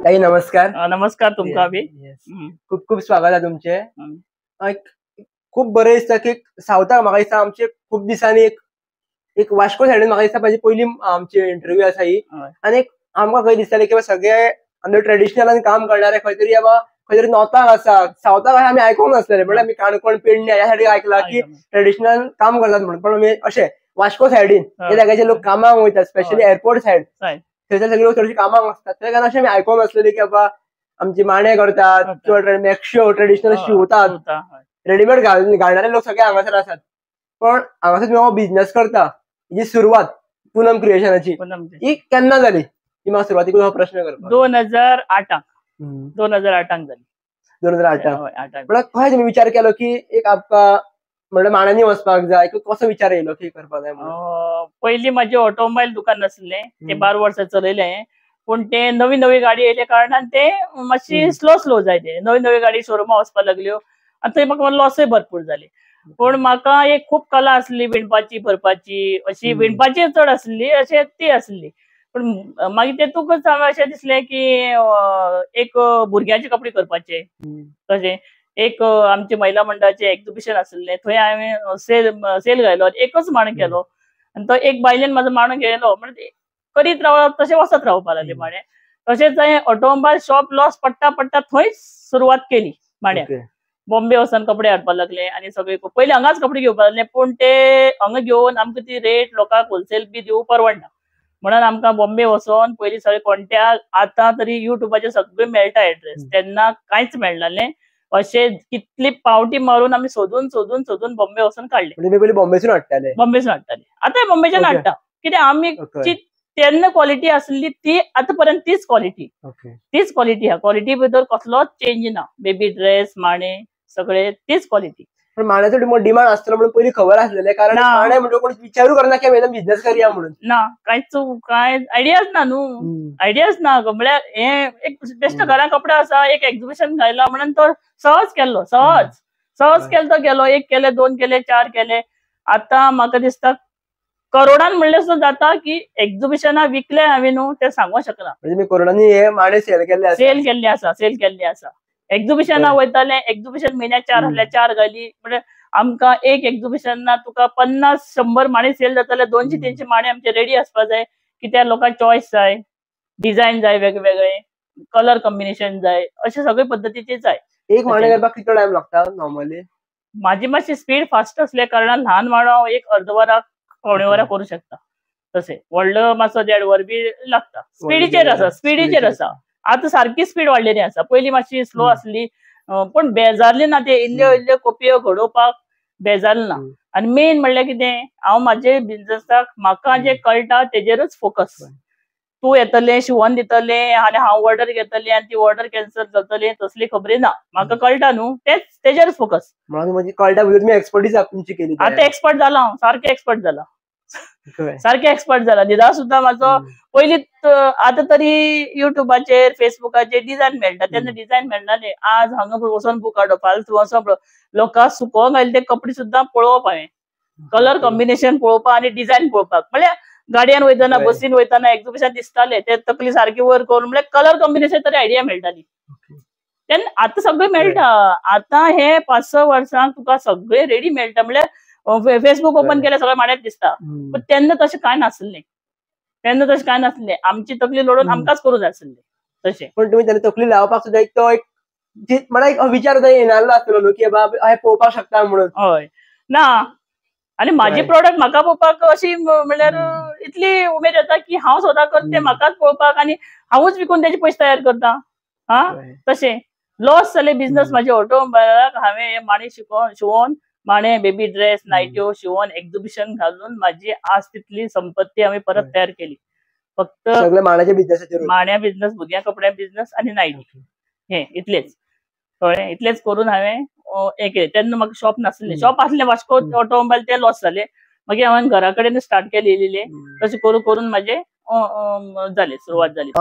ताई नमस्कार. नमस्कार तुमका बी. खूप खूप स्वागत आहे तुमचे. खूप बरें दिसता की सावथाक म्हाका दिसता आमचे खूप दिसांनी एक वास्को सायडीन म्हाका दिसता पहिली आमची इंटरव्यू आसा ही. आनी आमकां खंय दिसतालें की सगळे आमचे ट्रेडिशनलान काम करणारे खंय तरी खंय नॉर्थाक आसा, सावथाक आमी आयकूंक नासलेले. म्हणजे आमी काणकोण पेडणे ह्या सायडीक आयकला की ट्रेडिशनल काम करतात म्हणून, पण आमी अशें वास्को सायडीन हे जाग्याचे लोक कामाक वयतात, स्पेशली एअरपोर्ट सायड थंयसर सगळे लोक चडशे कामाक वचतात. त्या कारण अशें आमी आयकूंक नासलेले की बाबा आमचे माणे करतात किंवा नेक्शो ट्रेडिशनल शिवतात, रेडीमेड घालणारे लोक सगळे हांगासर आसात. पण हांगासर हांव बिझनेस करता, ही सुरवात पूनम क्रिएशनाची ही केन्ना जाली ही म्हाका सुरवातीक हो प्रश्न करपाक. 2008 जाली. 2008 पण खंय तुमी विचार केलो की एक आमकां म्हणजे मांडांनी वचपाक जाय, कसो विचार येयलो की करपाक जाय म्हणून? पयलीं माझे ऑटोमोबाईल दुकान आसलें, ते 12 वर्सां चलयलें. पण ते नवी नवी गाडी येयल्या कारणान ते मातशी स्लो जाय. ते नवी नवी गाडी शोरुमा वचपाक लागल्यो आनी थंय म्हाका लॉसय भरपूर जाले. पण म्हाका एक खूप कला आसली विणपाची भरपाची, अशी विणपाची चड आसली, अशें ती आसली. पण मागीर तेतूंकच हांवें अशें दिसलें की एक भुरग्यांचे कपडे करपाचे. तशें एक आमचे महिला मंडळाचे एक्झिबिशन आसलें, थंय हांवें सेल घायलो, एकच मांडो केलो आनी तो एक बायलेन म्हाजो मांडो घेयलो. म्हणजे करीत रावप तशें वचत रावपाक लागलें मांडे. तशेंच हांवें ऑटोमोबाईल शॉप लॉस पडटा थंयच सुरवात केली मांड्याक. बॉम्बे वचून कपडे हाडपाक लागले आनी सगळे पयलीं हांगाच कपडे घेवपाक लागले. पण ते हांगा घेवन आमकां ती रेट लोकांक होलसेल बी दिवूं परवडना म्हणून आमकां बॉम्बे वचोन पयलीं सगळे कॉन्टॅक्ट, आतां तरी युट्यूबाचेर सगळे मेळटा एड्रेस, तेन्ना कांयच मेळनासलें. अशें कितली पावटी मारून आमी सोदून सोदून सोदून बॉम्बे वचून काडले. पयलीं बॉम्बेसून हाडटाले? बॉम्बेसून हाडटाले. आतां बॉम्बेच्यान हाडटा. कित्याक आमी तेन्ना क्वॉलिटी आसली ती आतां पर्यंत तीच क्वॉलिटी आहा. क्वॉलिटी भितर कसलोच चेंज ना. बेबी ड्रेस, माणे सगळे तीच क्वॉलिटी. पण माण्याचो डिमांड आसतलो म्हणून पयलीं खबर आसलेलें, कारण माणे म्हणजे कोण विचारूं करना की हांवें बिझनेस करया म्हणून. ना, कांय आयडियाच ना न्हू. आयडियाच ना. म्हळ्यार हे एक बेश्ट घरान कपडे आसा, एक एक्झिबिशन घायला म्हणून तो सहज केलो. सहज केलो. गेलो, एक केले, 2 केले, 4 केले. आतां म्हाका दिसता करोडान म्हणलें सुद्दां जाता की एक्झिबिशनां विकले हांवें न्हू ते सांगूंक शकना. म्हणजे करोडांनी हे माणे सेल केल्ले आसा. एक्झिबिशनां वयताले, एक्झिबिशन म्हयन्याक 4 आहले, 4 घाली. म्हणजे आमकां एक एक्झिबिशनां तुका 50-100 माणे सेल जाताले. 200-300 माणे आमचे रेडी आसपाक जाय, कित्याक लोकांक चॉयस जाय, डिझायन जाय वेगवेगळे, कलर कॉम्बिनेशन जाय, अशे सगळे पद्दतीचे जाय. एक माणे करपाक कितलो टायम लागता नॉर्मली? माझी मातशी स्पीड फास्ट असल्या कारणान ल्हान माणो एक अर्द वराक पावणे वराक करूं शकता. तशें व्हडलो मातसो 1.5 वर बी लागता. स्पीडीचेर आसा. आतां सारकी स्पीड वाडलेली आसा. पयलीं मातशी स्लो आसली, पण बेजारले ना. ते इल्ल्यो कॉपयो घडोवपाक बेजारले ना. आनी मेन म्हणल्यार कितें, हांव म्हाजे बिझनेसाक म्हाका जें कळटा तेजेरूच फोकस. तूं येतलें, शिवोन दितलें आनी हांव ऑर्डर घेतलें आनी ती ऑर्डर कॅन्सल जातली तसली खबरी ना. म्हाका कळटा न्हू, तेजेरूच फोकस. म्हणजे कळटा तुमी एक्सपर्टीज तुमची केली. आतां एक्सपर्ट जाला हांव, सारकें एक्सपर्ट जाला. निदान सुद्दां म्हाजो पयलीं आतां तरी युट्यूबाचेर फेसबुकाचेर डिझायन मेळटा, तेन्ना डिझायन मेळनाले. आज हांगा वचोन बूक हाडप, फाल्यां वचोन लोकांक सुकोवंक घातले ते कपडे सुद्दां पळोवप हांवें, कलर कॉम्बिनेशन पळोवपाक आनी डिझायन पळोवपाक. म्हळ्यार गाडयान वयताना, बसीन वयताना एक्झिबिशन दिसताले ते तकली सारकी वर करून म्हळ्यार कलर कॉम्बिनेशन तरी आयडिया मेळटाली. तेन्ना आतां सगळें मेळटा. आतां हे 5-6 वर्सांक तुका सगळें रेडी मेळटा. म्हळ्यार फेसबुक ओपन केल्यार सगळें माड्याक दिसता. पण तेन्ना तशें कांय नासलें. आमची तकली लडोवन आमकांच करूं जाय आसलें तशें. पण तुमी तेन्ना तकली लावपाक सुद्दां एक विचार येनासलो आसतलो न्हू की बाबा हांवें पळोवपाक शकता म्हणून. हय ना. आनी म्हाजी प्रोडक्ट म्हाका पळोवपाक अशी म्हळ्यार इतली उमेद येता की हांव स्वता करता म्हाकाच पळोवपाक आनी हांवूच विकून तेजे पयशे तयार करता. तशें लॉस जाले बिझनेस म्हाजे ऑटोमोबायलाक. हांवें हे माणे शिवोन माणे, बेबी ड्रेस, नायट्यो शिवोन एक्झिबिशन घालून म्हाजी आज तितली संपत्ती हांवें परत तयार केली. फक्त माण्या बिझनेस, भुरग्यां कपड्या बिझनेस आनी नायटी, हे इतलेच कळ्ळें. इतलेच करून हांवें हें केलें. तेन्ना म्हाका शॉप नासलें. शॉप आसलें वास्को ऑटोमोबायल, ते लॉस जाले. मागीर हांवें घरा कडेन स्टार्ट केलेलें. तशें करून करून म्हाजें जालें, सुरवात जाली.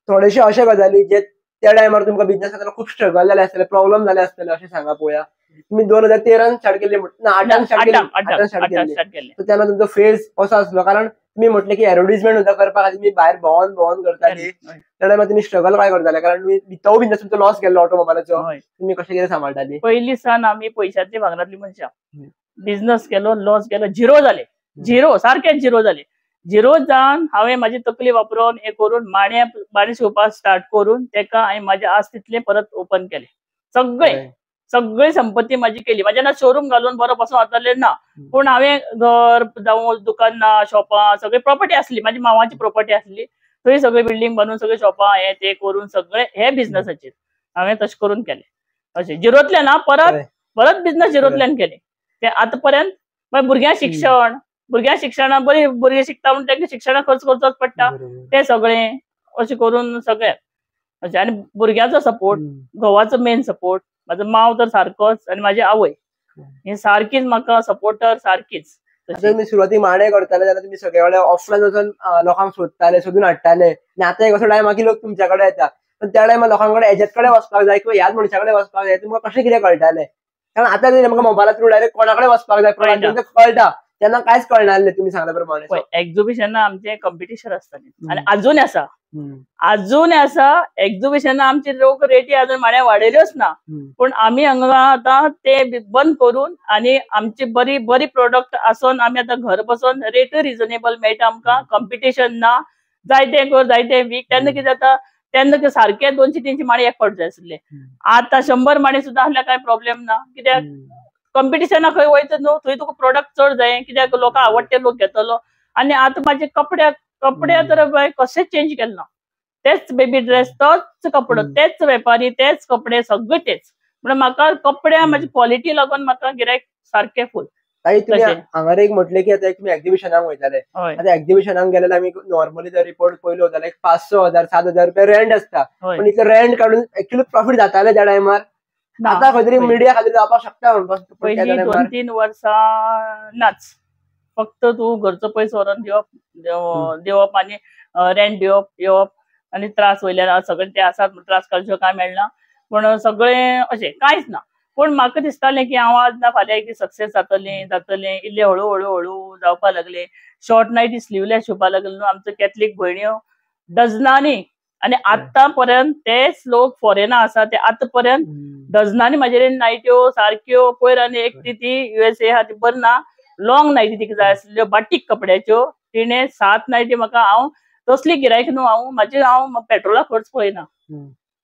थोडेशे अशे गजाली जे त्या टायमार तुमकां बिझनेस करताना खूब स्ट्रगल जाले आसतले, प्रॉब्लेम जाले आसतले, अशें सांगा पळोवया. तुम्ही 2013 स्टार्ट केली, 8 स्टार्ट केली. तेन्ना तुमचो फेज कसो आसलो? कारण तुम्ही म्हटले की एडव्हर्टाइजमेंट सुद्धा करपाक तुम्ही भायर भोंवन करताली, त्या टायमार तुम्ही स्ट्रगल काय करताले? कारण तो बिझनेस तुमचो लॉस गेलो ऑटोमोबायलाचो, तुम्ही कशें कितें सांबाळटाली? पहिली सान आम्ही पैशाची भांगरातली मनशां. बिझनेस केलो, लॉस गेलो, झिरो जाले, झिरो सारखे झिरो जाले. झिरो जावन हांवें म्हाजी तकली वापरून हे करून माणे शिवपाक स्टार्ट करून तेका हांवें म्हाजे आस तितले परत ओपन केले. सगळी संपत्ती माझी केली. माझ्या ना शोरूम घालून बरो पासून वताले ना, पूण हांवें घर जावं दुकानां शॉपां सगळी प्रॉपर्टी आसली, माझी मांवाची प्रॉपर्टी आसली, थंय सगळी बिल्डिंग बांदून सगळी शॉपां हे ते करून सगळे हे बिझनेसाचेर हांवें तशें करून केले. अशें झिरोतल्यान परत बिझनेस झिरोतल्यान केले. ते आतां पर्यंत भुरग्यां शिक्षणाक बरी भुरगे शिकता म्हणून तांकां शिक्षणाक खर्च करचोच पडटा, ते सगळे अशें करून सगळे अशें. आनी भुरग्याचो सपोर्ट, घोवाचो मेन सपोर्ट, माझा माव तर सारकोच आनी माझी आवय हे सारकीच म्हाका सपोर्टर सारकीच. तुम्ही सुरवातीक माणे करताले जाल्यार तुम्ही सगळे कडेन ऑफलायन वचून लोकांक सोदून हाडटाले, आनी आतां एक असो टायम की लोक तुमच्या कडेन येता, पण त्या टायमार लोकांकडे हेजेच कडेन वचपाक जाय किंवा ह्याच मनशा कडेन वचपाक जाय तुमकां कशें कितें कळटालें? कारण आतां म्हाका मोबायला थ्रू डायरेक्ट कोणा कडेन वचपाक जाय कळटा, तेन्ना कांयच कळनासलें तुम्ही सांगल्या प्रमाणे. एक्झिबिशनां आमचे कॉम्पिटिशन आसताले आनी अजून आसा एक्झिबिशनां आमचे लोक रेटी अजून माण्या वाडयल्योच ना, पूण आमी हांगा आतां ते बंद करून आनी आमची बरी बरी प्रोडक्ट आसून आमी आतां घर बसून रेट रिजनेबल मेळटा आमकां, कॉम्पिटिशन ना, जायते कर जायते वीक. तेन्ना कितें जाता, तेन्ना सारखे 200-300 माणे एकपाट जाय आसले, आतां 100 माणे सुद्दां आसल्यार काय प्रॉब्लेम ना. कित्याक कॉम्पिटिशनाक खंय वयता न्हू, थंय तुका प्रोडक्ट चड जाय, कित्याक लोकांक आवडटे लोक घेतलो. आनी आतां म्हाजे कपडे तर कशेंच चेंज केले ना, तेच बेबी ड्रेस, तोच कपडो, तेच वेपारी, तेच कपडे, सगळे तेच. म्हणून म्हाका कपड्या म्हाजी क्वॉलिटी लागून म्हाका गिरायक सारखे फूल. तुम्ही हांगा एक म्हटले की आता तुम्ही एक्झिबिशनाक वयताले, आता एक्झिबिशनाक गेल्यार आमी नॉर्मली जर रिपोर्ट पयलो जाल्यार 500,000 7,000 रुपया रेंट आसता, पण इतलो रेंट काडून एक्चुअली प्रॉफिट जाताले त्या टायमार? आता खंय तरी मिडिया खातीर जावपाक शकता म्हणपाक? पहिली 2-3 वर्सां नाच, फक्त तू घरचो पयसो व्हरून दिवप आनी रेंट दिवप येवप आनी त्रास वयल्यान सगळे ते आसात, त्रास काडच्यो काय मेळना, पण सगळे अशें कांयच ना. पूण म्हाका दिसतालें की हांव आज ना फाल्यां एक सक्सेस जातलें. इल्ले हळू जावपा लागले. शॉर्ट नायटी स्लीवलेस शिवपा लागले न्हू, आमच्यो कॅथलीक भयण्यो डझनांनी, आनी आतां पर्यंत तेच लोक फॉरेनां आसा ते आतां पर्यंत डझनांनी म्हाजे नायट्यो सारक्यो पयर. आनी एक ती USA आहा ती बरी ना, लॉंग नायटी तिका जाय आसल्यो बाटीक कपड्याच्यो, तिणे 7 नायटी म्हाका, हांव तसली गिरायक न्हू, हांव पेट्रोलाक खर्च पळयना,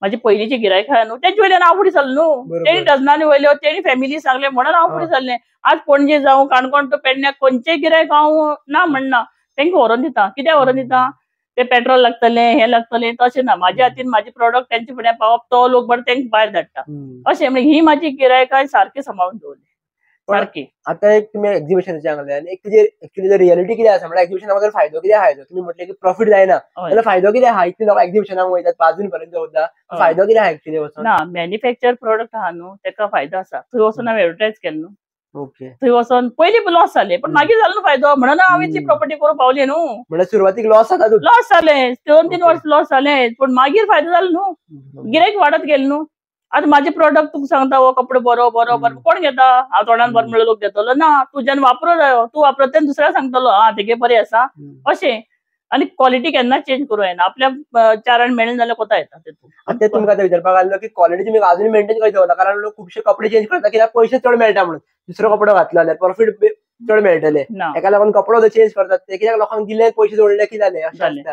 माझी पयलींची गिरायक आहा न्हू तेंचे वयल्यान हांव फुडें सरलें न्हू. तेणी डझनांनी वयल्यो, तेणी फॅमिली सांगलें म्हणून हांव फुडें सरलें. आज पणजे जावं काणकोण टू पेडण्याक खंयचेय गिरायक हांव ना म्हणना, तेंका व्हरोन दिता. कित्याक व्हरोन दिता? ते पेट्रोल लागतलें, हे लागतलें, तशें ना. म्हाज्या हातीन म्हाजी प्रोडक्ट तेंचे फुडें पावप, तो लोक बरो तेंका भायर धाडटा अशें. म्हणजे ही म्हाजी गिरायकां सारकी सांबाळून दवरली सारकी. आता एक तुम्ही एक्झिबिशनाचे सांगले आनी एक तेजे एक्चुअली रियलिटी कितें आसा म्हळ्यार एक्झिबिशनाक फायदो कितें आहा? तुम्ही म्हटले की प्रॉफिट जायना, जाल्यार फायदो कितें आहा? इतले लोक एक्झिबिशनाक वयतात, 5 जून पर्यंत वता, फायदो कितें आहा एक्चुअली वचून? ना, मॅन्युफॅक्चर प्रोडक्ट आहा न्हू तेका फायदो आसा. थंय वचून हांवें एडवर्टायज केलें न्हू, थंय वचून पयलीं लॉस जालें, पण मागीर जालो न्हू फायदो. म्हणून हांवें ती प्रॉपर्टी करूंक पावली न्हू. म्हणजे सुरवातीक लॉस जाले, 2-3 वर्स लॉस जाले, पण मागीर फायदो जालो न्हू, गिरायक वाडत गेले न्हू. आतां म्हाजे प्रोडक्ट तुका सांगता, हो कपडो बरो कोण घेता? हांव तोंडान बरो म्हणल्यार लोक घेतलो ना, तुज्यान वापरूं जायो, तूं वापरता तेन्ना दुसऱ्याक सांगतलो हा तेगे बरें आसा अशें. आनी क्वॉलिटी केन्ना चेंज करूं येना, आपल्या चारान मेळ्ळें जाल्यार कोता येता तेतून. आतां तुमकां आतां विचारपाक आसलो की क्वॉलिटी तुमी अजून मेंटेन कशी दवरता? कारण लोक खुबशे कपडे चेंज करता कित्याक पयशे चड मेळटा म्हणून. दुसरो कपडो घातलो जाल्यार प्रॉफिट चड मेळटले, हेका लागून कपडो चेंज करतात ते. कित्याक लोकांक दिले पयशे जोडले की जालें अशें?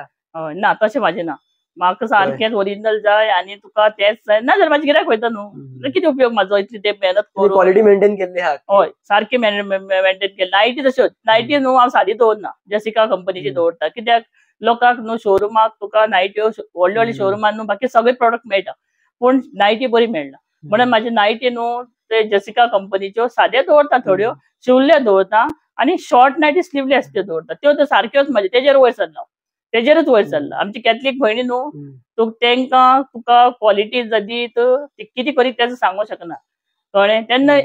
ना, तशें म्हाजें ना. म्हाका सारकेंच ओरिजिनल जाय आनी तुका तेच जाय, ना जाल्यार म्हाजे गिरायक वयता न्हू. कितें उपयोग म्हाजो इतली ते मेहनत करून? क्वॉलिटी मेंटेन केल्ली आहा? हय, सारकी मेंटेन केली. नायटी तश्योच, नायटी न्हू हांव सादी दवरना, जसिका कंपनीची दवरता. कित्याक लोकांक न्हू शोरुमाक तुका नायट्यो व्हडले व्हडले शोरुमान न्हू बाकी सगळे प्रोडक्ट मेळटा, पूण नायटी बरी मेळना. म्हणून म्हाजे नायटी न्हू ते जसिका कंपनीच्यो सादे दवरता, थोड्यो शिवल्ले दवरता, आनी शॉर्ट नायटी स्लीवलेस त्यो दवरता. त्यो तर सारक्योच म्हाजे तेजेर वयर सरला, तेजेरच वयर सरला. आमची कॅथलीक भयणी न्हू, तेंकां तुका क्वॉलिटी दीत कितें करीत तें सांगूंक शकना, कळ्ळें? तेन्ना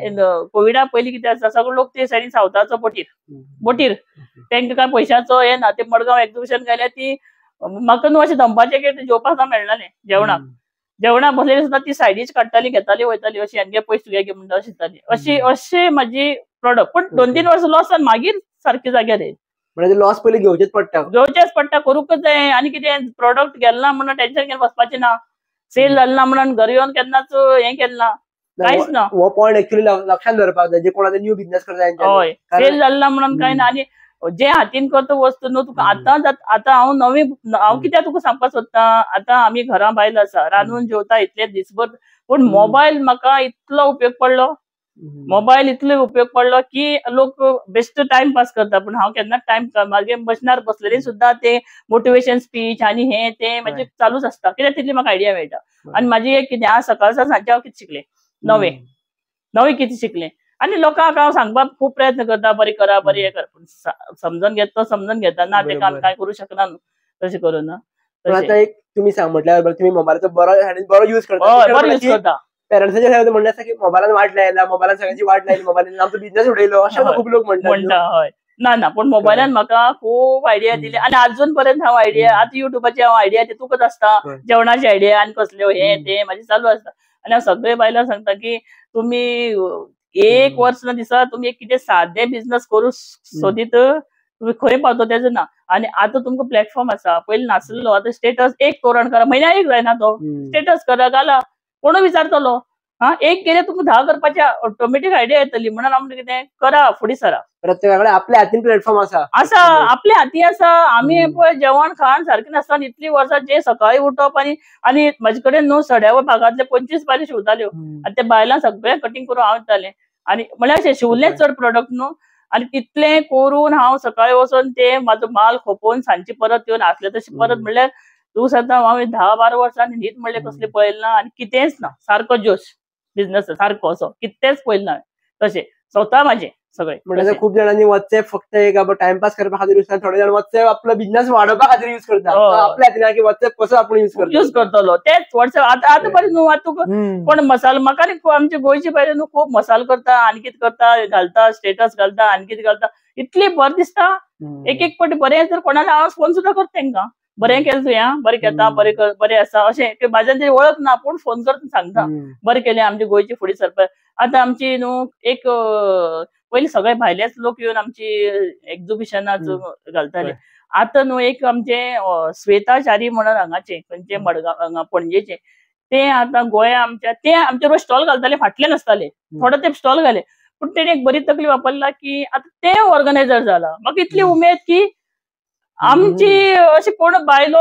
कोविडा पयलीं कितें आसा, सगळे लोक ते सायडीन सावथाचो बोटीर तेंका काय पयशांचो हे ना. ते मडगांव एक्झिबिशन गेल्यार ती म्हाका न्हू अशें दंपाचें जेवपाक मेळनालें. जेवणाक बसलेली सुद्दां ती सायडीच काडटाली, घेताली वयताली अशी, आनी पयस तुगे म्हणटा अशी जाताली. अशी म्हाजी प्रोडक्ट. पूण 2-3 वर्स लॉस जावन मागीर सारके जाग्यार येयली. म्हणजे लॉस पहिले घेवचेच पडटा करूकच जाय. आणि कितें प्रोडक्ट गेलना म्हणून टेन्शन घेवन बसपाचें ना. सेल जालें ना म्हणून घरा येवन केन्नाच हें केलें ना, कांयच ना. हो पॉइंट एक्चुअली लक्षात धरपाक जाय जे कोणाचे न्यू बिझनेस करता. हय, सेल जालें ना म्हणून कांय ना. आणि जे हातीन करता वस्तू न्हू तुका आतां हांव कित्याक तुका सांगपाक सोदता, आतां आमी घरा बायल आसा, रांदून जेवता इतले दिसभर, पूण मोबायल म्हाका इतलो उपयोग पडलो, मोबायल इतलो उपयोग पडलो की लोक बेस्ट टाइम पास करता. पूण हांव केन्ना टाइम मागे बसणार बसलेली सुद्दां ते मोटिवेशन स्पीच आनी हे ते म्हणजे चालूच आसता, कित्याक तितली म्हाका आयडिया मेळटा. आनी म्हाजी एक कितें आज सकाळचा सांजचे हांव कितें शिकलें, नवें कितें शिकलें. आनी लोकांक हांव सांगपाक खूब प्रयत्न करता, बरें करा बरें हें कर, पूण समजून घेता तो समजून घेता ना, तेका आमी कांय करूं शकना न्हू तशें करून. आता एक तुम्ही म्हटल्यार तुम्ही मोबायलाचो बरो यूज करता. पेरेंट्सांचे म्हणणें आसा की मोबायलान वाट लायला, मोबायलान सगळ्यांची वाट लायली, मोबायलान आमचो बिझनेस उडयलो, अशें खूब लोक म्हणटा. हय ना पूण मोबायलान म्हाका खूब आयडिया दिली. आनी अजून पर्यंत हांव आयडिया, आतां युट्यूबाची हांव आयडिया दितूकच आसता, जेवणाची आयडिया आनी कसल्यो हे ते म्हाजे चालू आसता. आनी हांव सगळे बायलांक सांगता की तुमी एक वर्स ना दिसा तुमी एक कितें सादें बिझनेस करूं सोदीत तुम्ही खंय पावतो तेजो ना. आनी आतां तुमकां प्लॅटफॉर्म आसा, पयलीं नासलो. आतां स्टेटस एक तोरण करा, म्हयन्याक एक जायना तो स्टेटस करा, घाला, कोण विचारतलो. एक केले तुमकां 10 करपाची ऑटोमॅटीक आयडिया येतली. म्हणून आमी कितें करा, फुडें सरा. प्रत्येकाकडे आपल्या हातीन प्लॅटफॉर्म आसा, आपल्या हाती आसा. आमी पळय जेवण खाण सारकें नासतना इतलीं वर्सां जे सकाळी उठप आनी म्हाजे कडेन न्हू सड्या भागांतले 25 बायलो शिवताल्यो. आनी त्या बायलांक सगळें कटिंग करून हांव दितालें. आनी म्हळ्यार अशें शिवलें चड प्रोडक्ट न्हू. आनी तितलें करून हांव सकाळी वचून ते म्हाजो माल खोपोवन सांजची परत येवन आसलें तशें परत. म्हणल्यार तूं सांगता हांव 10-12 वर्सां न्हीद म्हणलें कसलें पळयलें ना. आनी कितेंच ना, सारको जोश बिझनेस सारको असो कितेंच पळयलें ना. तशें स्वता म्हाजें सगळें. म्हणजे खूप जणांनी व्हॉट्सअप फक्त एक टाइमपास करपा खातीर यूज करता, थोडे जाण व्हॉट्सअप आपलो बिझनेस वाडोवपा खातीर यूज करता. आपल्या हातीन की व्हॉट्सअप कसो आपण यूज करतलो तेच व्हॉट्सअप. आतां बरें न्हू, आतां तुका कोण मसालो, म्हाका आमचे गोंयची बायलो न्हू खूब मसालो करता, आनी कितें करता घालता, स्टेटस घालता, आनी कितें घालता, इतली बरें दिसता. एक फावटी बरें जर कोणाला हांव फोन सुद्दां करता तांकां, बरें केलें तुवें, बरें केता, बरें आसा अशें. म्हाज्यान ते वळख ना पूण फोन करून सांगता बरें केलें, आमची गोंयची फुडें सरपा. आतां आमची न्हू एक पयलीं सगळे भायलेच लोक येवन आमची एक्झिबिशनाक घालताले. आतां न्हू एक आमचे श्वेताचारी म्हणून हांगाचे खंयचे मडगांव पणजेचे, ते आतां गोंया आमच्या ते आमचे रोज स्टॉल घालताले, फाटले नासताले, थोडे ते स्टॉल घाले. पूण तेणे एक बरी तकली वापरला की आतां ते ऑर्गनायझर जाला. म्हाका इतली उमेद की आमची अशी कोण बायलो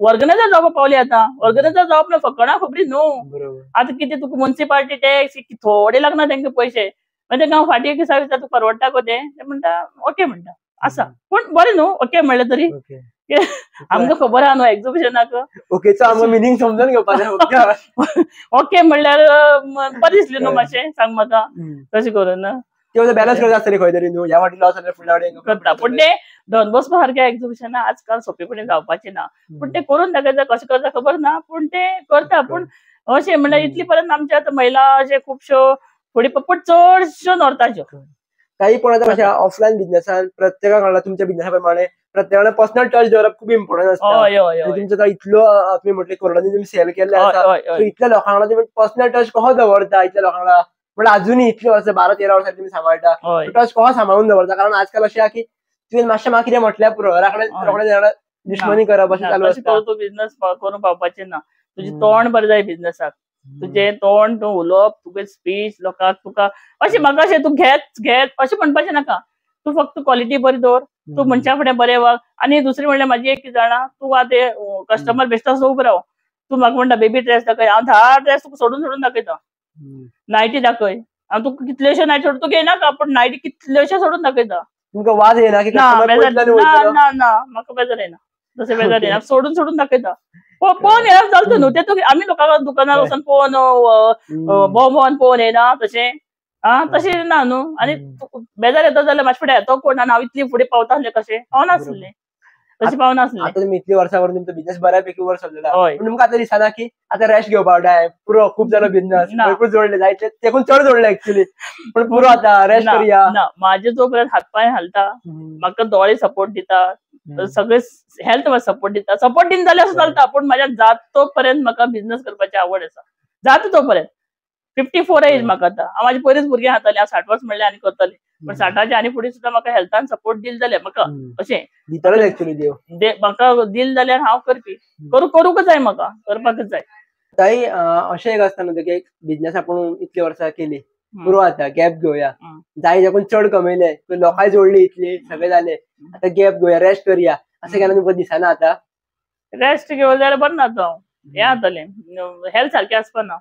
ऑर्गनायझर जावपाक पावली. आतां ऑर्गनायझर जावप ना फकाणां खबरी न्हू. आतां कितें तुका म्युनिसिपालिटी टॅक्स थोडे लागना तांकां पयशे. मागीर तांकां हांव फाटीं एक दिसा विचारता तुका परवडटा गो तें म्हणटा ओके म्हणटा आसा. पूण बरें न्हू ओके म्हणलें तरी आमकां खबर आहा न्हू एक्झिबिशनाक ओकेचो आमकां मिनींग समजून घेवपाक. ओके म्हणल्यार बरें दिसलें न्हू मातशें, सांग म्हाका तशें करून. बॅलन्स करता आसतली खंय तरी न्हू, ह्या फावटी लॉस जाल्यार फुडल्या फावटी करता. पूण ते डॉन बॉस्को सारख्या एक्झिबिशनां आजकाल सोंपेपणी जावपाचें ना. पूण ते करून दाखयता, कशें करता खबर ना पूण ते करता. पूण अशें म्हणल्यार इतली पर्यंत आमच्या आतां महिला अशे खुबश्यो फुडें पूण चडश्यो नॉर्थाच्यो. काही पण आता कशा ऑफलाईन बिझनेसान प्रत्येकाक लागला तुमच्या बिझनेसा प्रमाणे प्रत्येकाने पर्सनल टच डेव्हलप खूप इम्पॉर्टंट असता. तुमचं इतलो तुम्ही म्हटले कोरोनानी तुम्ही सेल केले आसा, इतल्या लोकांना तुम्ही पर्सनल टच कसो दवरता, इतल्या लोकांना म्हणजे अजूनही इतली वर्ष 12-13 वर्सां तुम्ही सांभाळता, टच कसो सांभाळून दवरता. कारण आजकाल अशें की तुवें मातशें म्हाका कितें म्हटल्यार पुरो रोखडें दुश्मनी करप अशें चालू आसता. तूं बिझनेस करून पावपाचें ना. तुजें तोंड बरें जाय बिझनेसाक, तुजें तोंड तूं उलोवप, तुगे स्पीच लोकांक तुका अशें म्हाका अशें तूं घेत अशें म्हणपाचें नाका. तूं फक्त क्वॉलिटी बरी दवर, तूं मनशा फुडें बरें वाग. आनी दुसरी म्हणल्यार म्हाजी एक जाणा, तूं आतां कस्टमर बेश्टो असो उबो राव, तूं म्हाका म्हणटा बेबी ड्रेस दाखय, हांव 10 ड्रेस तुका सोडून दाखयता. नायटी दाखय, हांव तुका कितल्योश्यो नायटी सोडून, तूं घेयनाका पूण नायटी कितल्योश्यो सोडून दाखयता. तुमकां वाज येना की ना म्हाका बेजार येना, तशें बेजार येना, सोडून दाखयता. पळोवन येल्यार चलता न्हू. ते आमी लोकांक दुकानार वचून पळोवन भोंवोन पळोवन येना तशें तशें ना न्हू. आनी बेजार येता जाल्यार म्हाजे फुडें येतो कोण, आनी हांव इतली फुडें पावता आसलें कशें पावनासलें, तशें पावनासलें. आतां तुमी इतली वर्सां करून तुमचो बिझनेस बऱ्यापैकी वर चल्लेला, पूण तुमकां आतां दिसना की आतां रेस्ट घेवपाक जाय पुरो, खूप जालो बिझनेस भरपूर जोडले जायते, तेकून चड जोडले एक्चुअली, पूण पुरो आतां रेस्ट करूया ना. म्हाजे जो पर्यंत हातपाय हालता, म्हाका दोळे सपोर्ट दिता, सगळे हेल्थ सपोर्ट दिता. सपोर्ट दिन जाल्यार असो चलता, पूण म्हाज्या जातो पर्यंत म्हाका बिझनेस करपाची आवड आसा, जाता तो पर्यंत. 54 एज म्हाका आतां. हांव म्हाजे पयलींच भुरगें हातालें, हांव 60 वर्स म्हणलें आनी करतलें. पण 60च्या आणि फुडें सुद्धा म्हाका हेल्थान सपोर्ट दिल जाल्यार म्हाका अशें दितलोच ऍक्च्युअली देव म्हाका दिल जाल्यार हांव करपी करूंकच जाय, म्हाका करपाकच जाय. ताई अशें एक आसता न्हू की एक बिझनेस आपण इतली वर्सां केली, पुरो आता गॅप घेऊया, जाय आपण चड कमयले, लोकांय जोडली इतली, सगळे जाले, आता गॅप घेऊया, रेस्ट करूया, असं केल्यार तुमकां दिसना आता? रेस्ट घेवं जाल्यार बरें ना तो हें जातलें, हेल्थ सारकें आसपाना,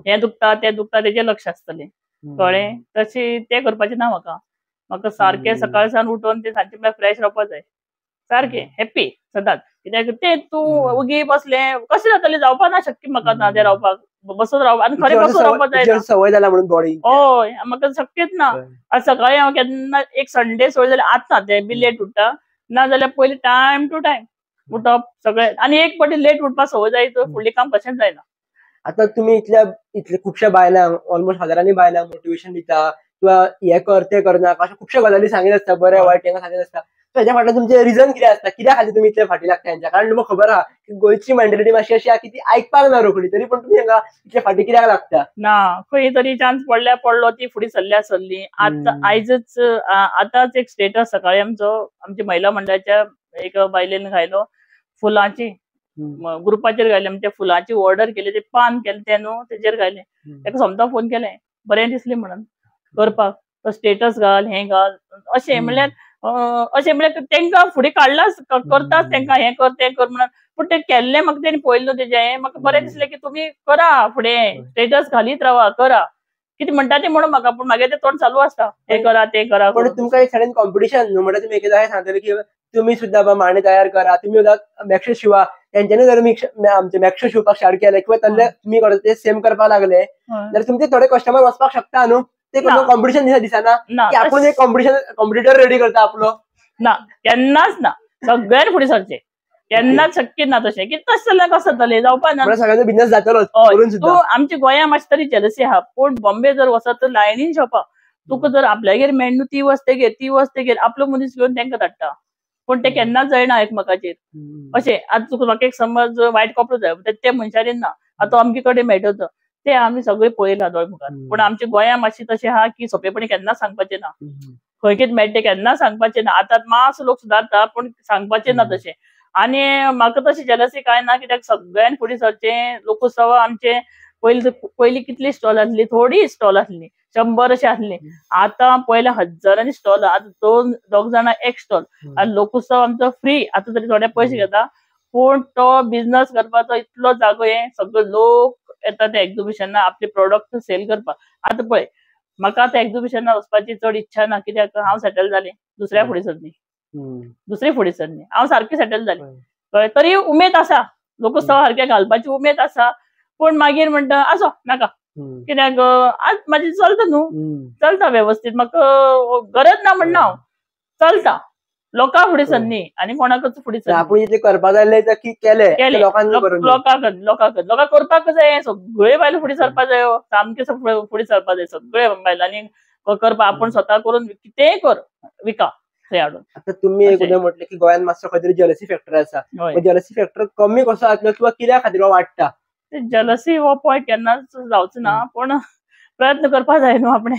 हें दुखता तें दुखता तेजेर लक्ष आसतलें, कळ्ळें? तशी तें करपाचें ना म्हाका सारकें सकाळसान उठोन ते सांजचे म्हळ्यार फ्रेश रावपाक जाय, सारकें हॅप्पी सदांच. कित्याक तें तूं उगी बसलें कशें जातलें, जावपा ना शक्य म्हाका ना तें रावपाक, बसून रावपाक, आनी खरें बसून रावपाक जाय, सवय जाला म्हणून बॉडी. हय म्हाका शक्यच ना. आज सकाळीं हांव केन्ना एक संडे सोडले जाल्यार आतां तें बी लेट उठ्ठा, ना जाल्यार पयलीं टायम टू टायम उठप सगळें, आनी एक फावटी लेट उठपाक संवय जाय तर फुडलें काम कशेंच जायना. आता तुम्ही इतले खुबशा बायलांक, ऑलमोस्ट हजारांनी बायलांक मोटिवेशन दिता, किंवा हे कर ते करना अशा खुबशा गजाली सांगीत आसता, बरें वायट तेंका सांगीत आसता. हेच्या फाटल्यान तुमचे रिझन कितें आसता, कित्या खातीर तुमी इतले फाटी लागता हेंच्या? कारण तुमकां खबर आहा की गोंयची मेंटॅलिटी मातशी अशी आहा की ती आयकपाक ना रोखडी, तरी पण तुमी हांगा इतले फाटी कित्याक लागता? ना, खंय तरी चान्स पडल्यार पडलो, ती फुडें सरली. आयजच आतांच एक स्टेटस सकाळी आमच्या महिला मंडळाच्या एक बायलेन घायलो, फुलांची ग्रुपाचेर घायले, म्हणजे फुलांची ऑर्डर केली, ते पान केले ते न्हू तेजेर घायले, ताका समता फोन केले, बरें दिसलें म्हणून करपाक, तो स्टेटस घाल, हें घाल, अशें म्हणल्यार तेंका फुडें काडलाच, करताच तेंका हें कर तें कर म्हणून. पूण तें केल्लें म्हाका तेणी पळयलें न्हू तेजें, म्हाका बरें दिसलें की तुमी करा, फुडें स्टेटस घालीत रावा, करा कितें म्हणटा तें म्हणून म्हाका, पूण मागीर तें तोंड चालू आसता, हें करा तें करा. पण तुमकां एक सायडीन कॉम्पिटिशन न्हू, म्हणल्यार तुमी एकदा हें सांगतले की तुम्ही सुद्धा मांडे तयार करा, तुम्ही मॅक्शो शिवा, तेंच्यांनी जर आमचे मॅक्शो शिवपाक स्टार्ट केले, किंवा तल्ले तुम्ही ते सेम करपाक लागले, जाल्यार तुमचे थोडे कस्टमर वचपाक शकता न्हू. ते कॉम्पिटिशन दिसना की आपण एक कॉम्पिटिटर रेडी करता आपलो? ना, केन्नाच ना, सगळ्यांनी फुडें सरचें, केन्नाच शक्य ना तशें, की तशें जाल्यार कसं जातलें, जावपा ना. सगळ्यांचो बिझनेस जातलोच. आमच्या गोंयांत मातशी तरी जेलसी आहा, पूण बॉम्बे जर वचत तर लायनीन शॉपां, तुका जर आपल्यागेर मेळना ती वस्त तेगेर आपलो मनीस घेवन तेंका धाडटा, पण ते केन्नाच जायना एकमेकाचेर. अशें आतां तुका म्हाका एक समज वायट कपडो जाय, ते मनशाचेर ना, आतां अमके कडेन मेळटा ते आमी सगळे पळयला दोळ मुखार, पूण आमच्या गोंयांत मातशी तशें आहा की सोंपेपणी केन्नाच सांगपाचें ना, खंय कितें मेळटा केन्नाच सांगपाचें ना. आतां मातसो लोक सुदारता, पूण सांगपाचें ना तशें. आनी म्हाका तशी जेलसी काय ना, कित्याक सगळ्यांनी फुडें सरचें. लोकोत्सव आमचे पयलीं कितली स्टॉल आसली, थोडी स्टॉल आसली, 100 अशी आसली, आतां पयल्या हजारांनी स्टॉल, आतां दोग जाणां एक स्टॉल, आनी लोकोत्सव आमचो फ्री, आतां तरी थोडे पयशे घेता, पूण तो बिझनेस करपाचो इतलो जागो, हे सगळे लोक येता त्या एक्झिबिशनाक आपले प्रोडक्ट सेल करपाक. आतां पळय, म्हाका आतां एक्झिबिशनाक वचपाची चड इच्छा ना, कित्याक हांव सेटल जालें, दुसऱ्या फुडें सरली, हांव सारकें सेटल जालें. तरी उमेद आसा, लोकोत्सवा सारकें घालपाची उमेद आसा, पूण मागीर म्हणटा आसो नाका, कित्याक आज म्हाजें चलता न्हू, चलता वेवस्थीत, म्हाका गरज ना म्हणना हांव, चलता, लोकां फुडें सरनी आनी कोणाकच फुडें सरनी. आपूण इतलें करपा जाय केलें, लोकांक करपाक जाय, सगळे बायलो फुडें सरपा जाय, सामकें फुडें सरपा जाय, सगळे बायलांनी करपा, आपूण स्वता करून कितेंय कर विका थंय हाडून. आता तुम्ही एक उदाहरण म्हटलें की गोंयांत मातसो खंय तरी जेलसी फॅक्टर आसा, जेलसी फॅक्टर कमी कसो जातलो, किंवा कित्या खातीर वाडटा? जेलसी हो पॉयंट केन्नाच जावचो ना, पूण प्रयत्न करपा जाय न्हू, आपणे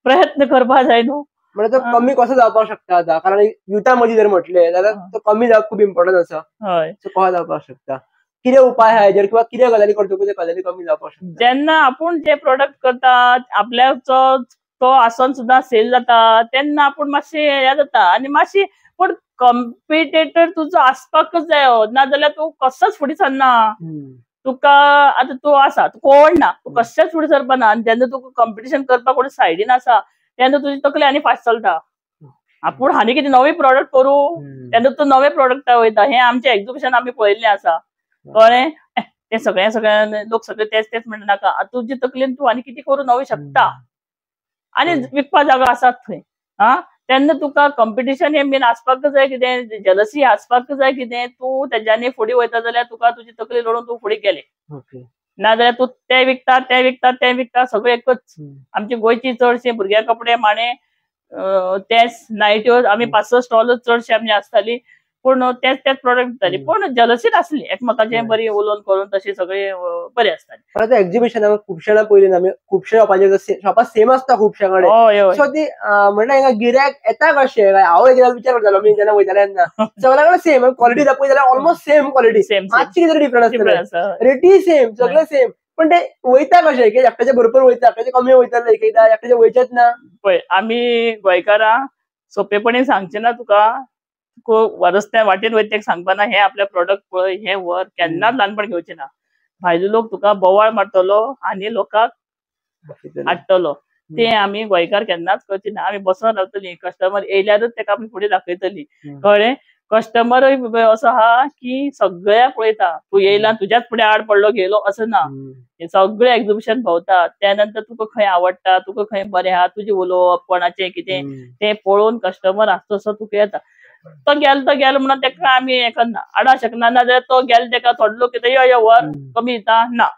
प्रयत्न करपा जाय न्हू. म्हणजे तो कमी कसो जावपाक शकता आता? कारण युथा मदीं जर म्हटलें जाल्यार तो कमी जावप खूब इम्पॉर्टंट आसा. हय, कसो जावपाक शकता? कितें उपाय आहा हेजेर, किंवा कितें गजाली करतकूच ते गजाली कमी जावपाक शकता? जेन्ना आपूण जे प्रोडक्ट करतात आपल्याचो तो आसून सुद्दां सेल जाता, तेन्ना आपूण मातशें हें जाता, आनी मातशी, पूण कॉम्पिटेटर तुजो आसपाकच जाय, नाजाल्यार तूं कसोच फुडें सरना. तुका आतां तूं आसा, तूं कोण ना, तूं कशेंच फुडें सरपा ना, आनी जेन्ना तुका कॉम्पिटिशन करपाक कोण सायडीन आसा, तेन्ना तुजी तकली आनी फास्ट चलता. आपूण हानी कितें नवी प्रोडक्ट करूं, तेन्ना तूं नवे प्रोडक्टा वयता. हें आमचें एक्झिबिशन आमी पळयल्लें आसा, कळ्ळें? ते सगळ्यां लोक सगळे तेच म्हणनाका, तुजी तकलेन तूं आनी कितें करूं नवें शकता, आनी विकपा जागो आसात थंय. तेन्ना तुका कॉम्पिटिशन हें मेन आसपाक जाय, कितें जेलसी आसपाक जाय, कितें तूं तेज्यांनी फुडें वयता जाल्यार तुका तुजी तकली लडोवन तूं फुडें गेलें, नाजाल्यार तूं तें विकता सगळें एकच. आमची गोंयची चडशे भुरग्या कपडे माणे तेच नायट्यो आमी 5-6 स्टॉलच चडशे आमची आसताली, पूण त्याच प्रोडक्ट दिताली पूण जलसीत आसली एकमेकाचे बरी उलोवन करून तशी सगळे बरे असताले. पण आता एक्झिबिशनाक खुबशे जाणां पयली आमी खुबशे शॉपां सेम आसता खुबशे कडेन. हय हय सो ती म्हणटा हिंगा गिरायक येता कशें काय हांव एकदां विचार करतालो मी जेन्ना वयताले तेन्ना सगळ्या कडेन सेम क्वालिटी दाखय जाल्यार ऑलमोस्ट सेम क्वालिटी मातशी कितें डिफरंस आसता रेटी सेम सगळें सेम पण ते वयता कशें की एकट्याचे भरपूर वयता एकट्याचे कमी वयतले एकदा एकट्याचे वयचेच ना. पळय आमी गोंयकारां सोंपेपणी सांगचे ना तुका रस्त्या वाटेन वयता तेका सांगपाना हे आपले प्रोडक्ट पळय हे व्हर केन्नाच ल्हानपण घेवचे ना. भायलो लोक तुका बोवाळ मारतलो आनी लोकांक हाडटलो ते आमी गोंयकार केन्नाच करचे ना. आमी बसून रावतली कस्टमर येयल्यारूच तेका आमी फुडें दाखयतली कळ्ळें. कस्टमरय असो आहा की सगळ्या पळयता तूं येयला तुज्याच फुडें आड पडलो गेलो असं ना. हे सगळे एक्झिबिशन भोंवता त्यानंतर तुका खंय आवडटा तुका खंय बरें आहा तुजें उलोवप कोणाचें कितें तें पळोवन कस्टमर आसता तसो तुका येता. तो गेलो म्हणून तेका आमी हें करना हाडा शकना नाजाल्यार तो गेलो तेका थोडे लोक कितें यो वर कमी दिता ना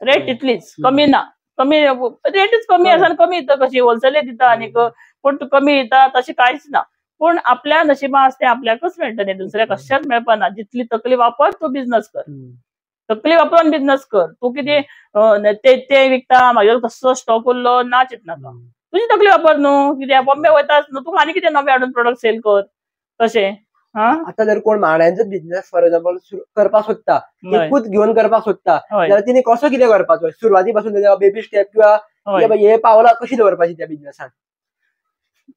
रेट इतलीच कमी ना कमी रेटच कमी आसा आनी कमी दिता कशी होलसेल दिता आनीक पूण तूं कमी दिता तशें कांयच ना. पूण आपल्या नशिबान आसता तें आपल्याकच मेळटा न्ही दुसऱ्या कशाच मेळपाना. जितली तकली वापर तूं बिझनस कर तकली वापरून बिझनस कर. तूं कितें ते विकता म्हागेलो तसो स्टॉक उरलो ना चिंतनाका तुजी तकली वापर न्हू कित्याक बॉम्बे वयताच न्हू तुका आनी कितें नवे हाडून प्रोडक्ट सेल कर तशें. आता जर कोण माड्यांचो बिझनेस फॉर एक्झाम्पल करपाक सोदता एकूच घेवन करपाक सोदता जाल्यार तिने कसो कितें करपाचो सुरवाती पासून बेबी स्टेप किंवा हे पावलां कशी दवरपाची त्या बिझनेसान.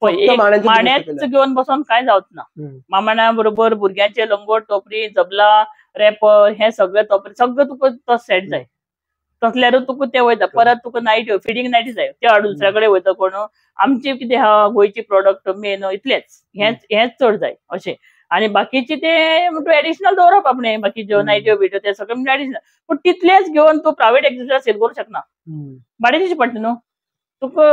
माण्याच घेवन बसोन कांय जावच ना. मामाण्या बरोबर भुरग्यांचे लंगोट टोपरी जबला रॅपर हे सगळे टोपरी सगळं तुका तो सेट जाय तसल्यारूच तुका ते वयता. परत तुका नायट फिडींग नायटी जाय ते हाडून दुसऱ्या कडेन वयता कोण आमचे कितें आहा गोंयची प्रोडक्ट मेन इतलेच हेच चड जाय अशें. आनी बाकीचे ते एडिशनल दवरप आपणे बाकीच्यो नायट्यो बिट्यो ते सगळे एडिशनल पूण तितलेच घेवन तूं प्रायव्हेट एक्झिबिशन सेल करूंक शकना. भाडें दिवचें पडटा न्हू तुका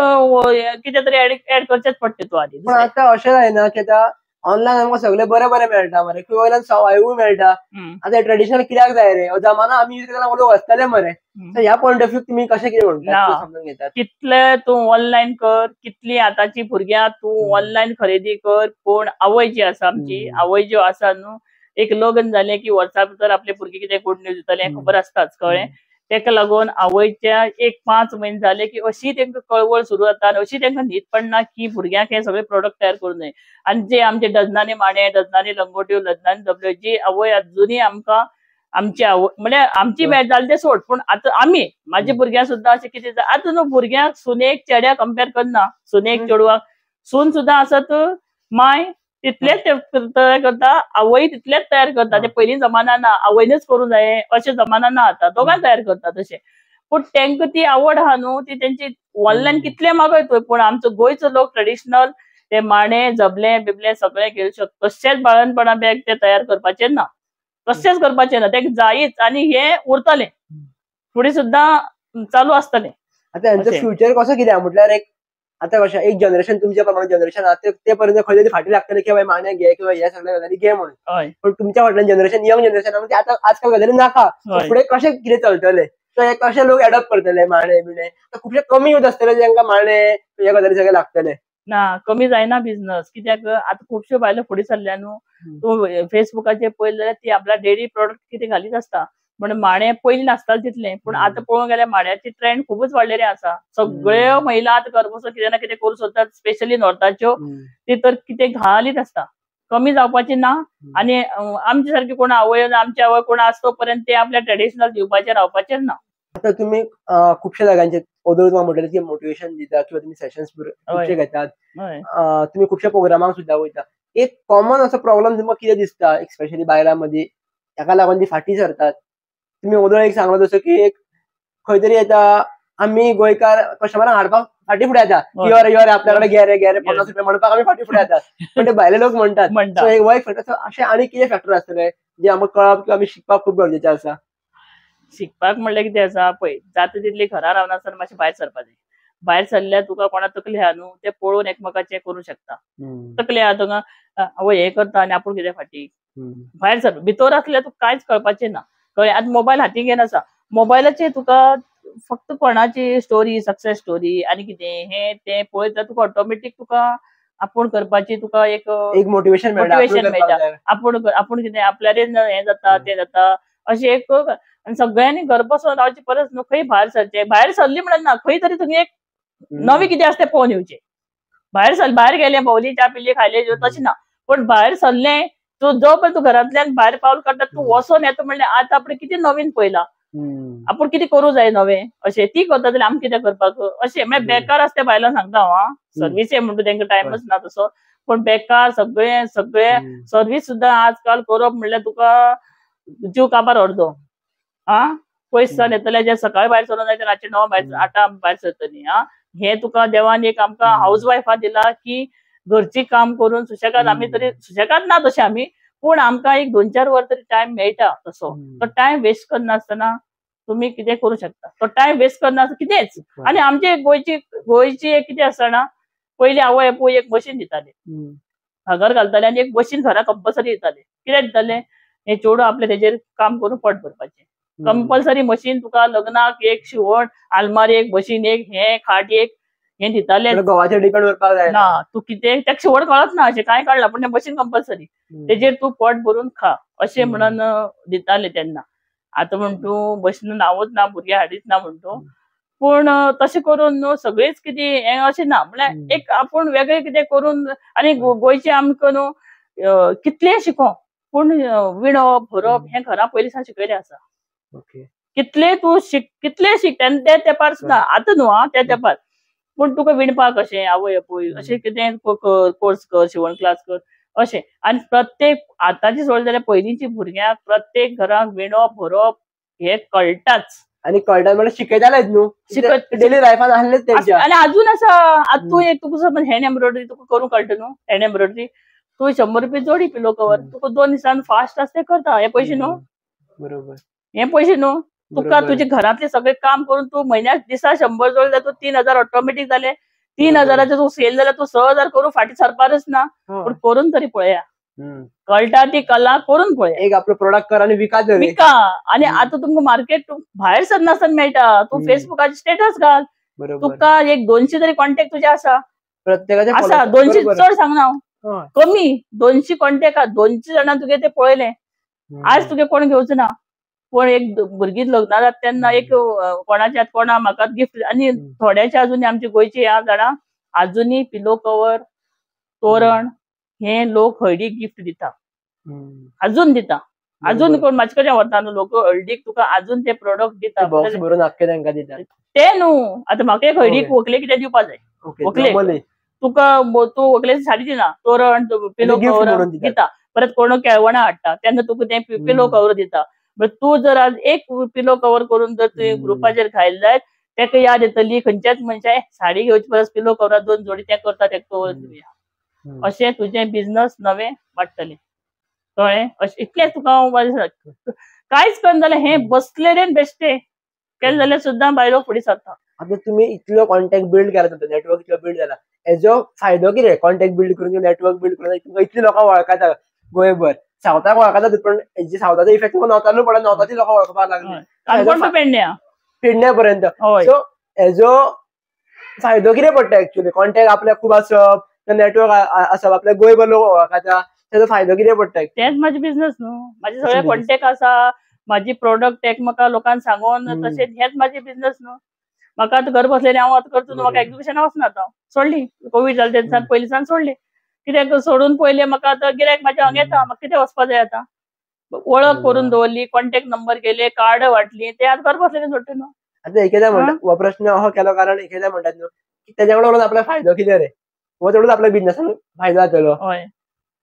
कितें तरी एड करचेच पडटा तूं आदी. पण आतां अशें जायना की आतां ऑनलायन आमकां सगळें बरें बरें मेळटा मरे किंवा वयल्यान सवायूय मेळटा. आतां ट्रेडिशनल कित्याक जाय रे जमाना आमी यूज करतना लोक हसतले मरे. ह्या पॉयंट ऑफ व्यू तुमी कशें कितें म्हणटा समजून घेतात. कितले तूं ऑनलायन कर कितली आतांची भुरग्यां तूं ऑनलायन खरेदी कर पूण आवय जी आसा आमची आवय ज्यो आसा न्हू एक लग्न जालें की वर्सा भितर आपले भुरगे कितें गुड न्यूज दितले हें खबर आसताच कळ्ळें. तेका लागून आवयच्या एक 5 म्हयने जाले की अशी तांकां कळवळ सुरू जाता आनी अशी तांकां न्हीद पडना की भुरग्यांक हे सगळे प्रोडक्ट तयार करूं नये. आनी जे आमचे डजनानी माणे डजनानी लंगोट्यो डजनानी जबल्यो जी आवय अजुनूय आमकां आमची आवय म्हळ्यार आमची मॅच जाली ते सोड पूण आतां आमी म्हाज्या भुरग्यांक सुद्दां अशें कितें आतां न्हू भुरग्यांक सुनेक चेड्याक कंपेर करना सुनेक चेडवाक सून सुद्दां आसत माय तितलेच तयार करता आवय तितलेच तयार करता. ते पयलीं जमाना ना आवयनच करूं जाय अशें जमाना ना आतां दोगांय तयार करता तशें. पूण तांकां ती आवड आहा न्हू ती तेंची ऑनलायन कितले मागय तुवें पूण आमचो गोंयचो लोक ट्रेडिशनल ते माणे जबले बिबले सगळे घेवं शकता. तशेंच बाळणपणा बॅग ते तयार करपाचे ना तशेंच करपाचे ना तेका जायच आनी हे उरतलें फुडें सुद्दां चालू आसतलें. आतां हेंचो फ्युचर कसो कितें म्हटल्यार एक आतां कशें एक जनरेशन तुमच्या प्रमाणे जनरेशन आहा ते पर्यंत खंय तरी फाटी लागतले की बाय माने घे किंवा हे सगळ्या गजाली घे म्हणून. पण तुमच्या फाटल्यान जनरेशन यंग जनरेशन आतां आजकाल गजाली नाका फुडें कशें कितें चलतलें सो हे कशे लोक एडॉप्ट करतले माणे बिणे खुबशे कमी यूथ आसतले जांकां माणे हे गजाली सगळे लागतले ना कमी जायना बिझनस कित्याक आतां खुबश्यो बायलो फुडें सरल्या न्हू. तूं फेसबुकाचेर पळयलें जाल्यार ती आपल्या डेली प्रोडक्ट कितें घालीत आसता म्हणून माणे पयलीं नासताले तितलें पूण आतां पळोवंक गेल्यार माण्याची ट्रेंड खूबच वाडलेली आसा. सगळ्यो महिला आतां घरबसून कितें ना कितें करूं सोदतात स्पेशली नॉर्थाच्यो ती तर कितें घालीत आसता कमी जावपाची ना. आनी आमचे सारकी कोण आवय आमची आवय कोण आसतो पर्यंत ते आपल्या ट्रेडिशनल दिवपाचेर रावपाचेर ना. आतां तुमी खुबशा जाग्यांचेर ओदर तुमकां म्हणटलें की मोटिवेशन दिता किंवा तुमी सेशन्स खुबशे घेतात तुमी खुबशा प्रोग्रामांक सुद्दां वयता. एक कॉमन असो प्रॉब्लेम तुमकां कितें दिसता स्पेशली बायलां मदीं ताका लागून ती फाटी सरतात. तुमी ओदर एक सांगलो जसो की एक खंय तरी येता आमी गोंयकार कस्टमरांक हाडपाक फाटी फुडें येता योर योर आपल्या कडेन घे रे घे रे 50 रुपया म्हणपाक आमी फाटी फुडें येतात पण ते भायले लोक म्हणटात. सो एक हो एक फॅक्टर अशें आनी कितें फॅक्टर आसतले जे आमकां कळप की आमी शिकपाक खूब गरजेचें आसा. शिकपाक म्हणल्यार कितें आसा पळय जाता तितली घरा रावनासतना मातशें भायर सरपा जाय. भायर सरल्यार तुका कोणा तकली आहा न्हू ते पळोवन एकमेकाचें करूं शकता. तकली आहा तुका आवय हें करता आनी आपूण कितें फाटी भायर सर भितर आसल्यार तुका कांयच कळपाचें ना कळ्ळें. आतां मोबायल हातीन घेवन आसा मोबायलाचेर तुका फक्त कोणाची स्टोरी सक्सेस स्टोरी आनी कितें हें तें पळयत तुका ऑटोमॅटीक तुका आपण करपाची तुका एक मोटिवेशन मेळटा. आपण कितें आपल्यारेन हे जाता ते जाता अशी एक आणि सगळ्यांनी घर बसून रावची परस न्हू, खंय भायर सरचे. भायर सरली म्हणत ना, खंय तरी तुम्ही एक नवी कितें आसता पळोवन येवचें. भायर गेले भोवली च्या पिल्ली खायले तशें ना, पण भायर सरले जो पण तू घरांतल्यान भायर पावल काडटा तू वचोन येता म्हणल्यार आतां आपण कितें नवीन पळयलां, आपण कितें करूं जाय नवें अशें. ती करता जाल्यार आमी कितें करपाक अशें. म्हणजे बेकार आसता बायलां सांगता हांव, सर्विस म्हणटा तांकां टायमच ना तसो. पण बेकार सगळे सर्विस सुद्दां आजकाल करप म्हणल्यार तुका जीव काबार अर्दो. पयस सावन येतले जे सकाळी भायर सरून जाय ते रातचे 9 8 भायर सरतली. हे तुका देवान एक आमकां हाऊस वायफा दिला की घरची काम करून सुशेगाद आमी तरी सुशेगाद ना तशें आमी, पूण आमकां एक 2-4 वर तरी टायम मेळटा तसो. तो टायम वेस्ट करनासतना तुम्ही कितें करूं शकता. तो टायम वेस्ट करनासतना कितेंच. आनी आमचे गोंयची एक कितें आसता ना, पयलीं आवय आपूय एक मशीन दिताले, भागर घालताले आनी एक मशीन घरा कंपल्सरी दिताले. कित्याक दिताले, हे चेडूं आपले तेजेर काम करून पोट भरपाचें. कंपल्सरी मशीन तुका लग्नाक एक शिवण, आलमारी एक मशीन एक, हे खाट एक, हे दिताले. घोवाचेर डिपेंड करपाक जाय ना. तू कितें त्याक शिवण कळत ना अशें कांय कळना, पूण मशीन कंपल्सरी तेजेर तू पोट भरून खा अशें म्हणून दिताले तेन्ना. आतां म्हण तूं मशीन नावूच ना, भुरगे हाडीच ना म्हण तूं. पूण तशें करून न्हू सगळीच कितें हें अशें ना. म्हळ्यार एक आपूण वेगळें कितें करून आनी गोंयचे आमकां न्हू कितलें शिको, पूण विणप भरप हें घरा पयलींसान शिकयलें आसा. कितले तूं कितले शिक त्या तेंपार सुद्दां, आतां न्हू त्या तेंपार. पूण तुका विणपाक अशें आवय आपूय अशें कितें कोर्स कर, शिवण क्लास कर अशें. आनी प्रत्येक आतांची सोड जाल्यार पयलींची भुरग्यांक प्रत्येक घराक विणप भरप हे कळटाच. आनी कळटा म्हणजे शिकयतालेच न्हू, डेली लायफान आहलेच तेंच्या. आनी अजून आसा. आतां तूं एक तुका हँड एम्ब्रॉयडरी तुका करूंक कळटा न्हू, हँड एम्ब्रॉयडरी तूं 100 रुपया जोडी पिलो कवर तुका 2 दिसान फास्ट आसता करता. हे पयशे न्हू, बरोबर, हे पयशे न्हू. तुका तुजे घरातले सगळे काम करून तू महिन्याक दिसा 100 जोडले तू 3000 ऑटोमॅटिक जाले. 3000 तू सेल जाल्यार तू 6000 करून फाटी सरपारच ना. पण करून तरी पळया, कळटा ती कला करून पळया. एक आपलो प्रोडक्ट कर आणि विका. आणि आता तुमकां मार्केट भायर सरनासतना मेळटा. तू फेसबुकाचेर स्टेटस घाल, तुका एक 200 तरी कॉन्टॅक्ट तुजे आसा. प्रत्येकाचे आसा 200 चड सांगना हांव, कमी 200 कॉन्टॅक्ट आहा. 200 जाणां तुगे ते पळयले. आज तुगे कोण घेवचो ना, पण एक भुरगीं लग्ना जाता तेन्ना एक कोणाच्या कोणा म्हाका गिफ्ट. आनी थोड्याचे अजून आमचे गोंयचे ह्या जाणां अजूनय पिलो कवर, तोरण हे लोक हळडीक गिफ्ट दिता, अजून दिता. अजून कोण म्हाजे कडेन व्हरता न्हू लोक हळडीक, तुका अजून ते प्रोडक्ट दिता. ते न्हू. आतां म्हाका एक हळडीक व्हंकले कितें दिवपा जाय. व्हंकले तुका तूं व्हंकलेची साडी दिना, तोरण पिलो कवर दिता. परत कोण केळवणां हाडटा तेन्ना तुका ते पिलो कवर दिता. तू जर आज एक पिलो कवर करून जर तुवें ग्रुपाचेर घायल जायत तेका याद येतली खंयच्याच मनशां साडी घेवचे परस पिलो कवरां 2 जोडी ते करता तेका कवर दिवया. अशें तुजें बिझनस नवें वाडटलें. कळ्ळें. अशें इतलेंच तुका कांयच करना जाल्यार हें बसले रे बेश्टे केलें जाल्यार सुद्दां बायलो फुडें सरता. आता तुम्ही इतलो कॉन्टॅक्ट बिल्ड केला, नेटवर्क इतलो बिल्ड झाला, हेजो फायदो कितें? कॉन्टॅक्ट बिल्ड करून नेटवर्क बिल्ड करून तुमकां इतली लोकां वळखता गोंयभर. सावथाक वळखता पण सावथाचो इफेक्ट नॉर्थानूय पडला, नॉर्थाची लोकां वळखपाक लागली पेडण्या पर्यंत. सो हेजो फायदो कितें पडटा एक्चुअली? कॉन्टॅक्ट आपल्याक खूब आसप, नेटवर्क आसप, आपल्याक गोंयभर लोक वळखता, तेजो फायदो कितें पडटा? तेच माझे बिझनस न्हू. माझे सगळे कॉन्टॅक्ट आसा, माझी प्रोडक्ट एकमेका लोकांक सांगून तशें हेच माझे बिझनस न्हू. म्हाका आतां घर बसलेले हांव आतां करता न्हू. म्हाका एक्झिबिशनां वचना आतां, सोडली. कोविड जालें तेन्ना पयलींसान सोडली. कित्याक सोडून पयलें म्हाका आतां गिरायक म्हाज्या हांगा येता, म्हाका कितें वचपा जाय आतां? वळख करून दवरली, कॉन्टॅक्ट नंबर केले, कार्ड वाटली, ते आतां घर बसलेले सोडटा न्हू. आतां एकेदा म्हणटा हो प्रश्न अहो केलो कारण एकेदा म्हणटात न्हू की तेज्या कडून आपल्याक फायदो कितें रे, हो तेवढोच आपल्या बिझनसान फायदो जातलो.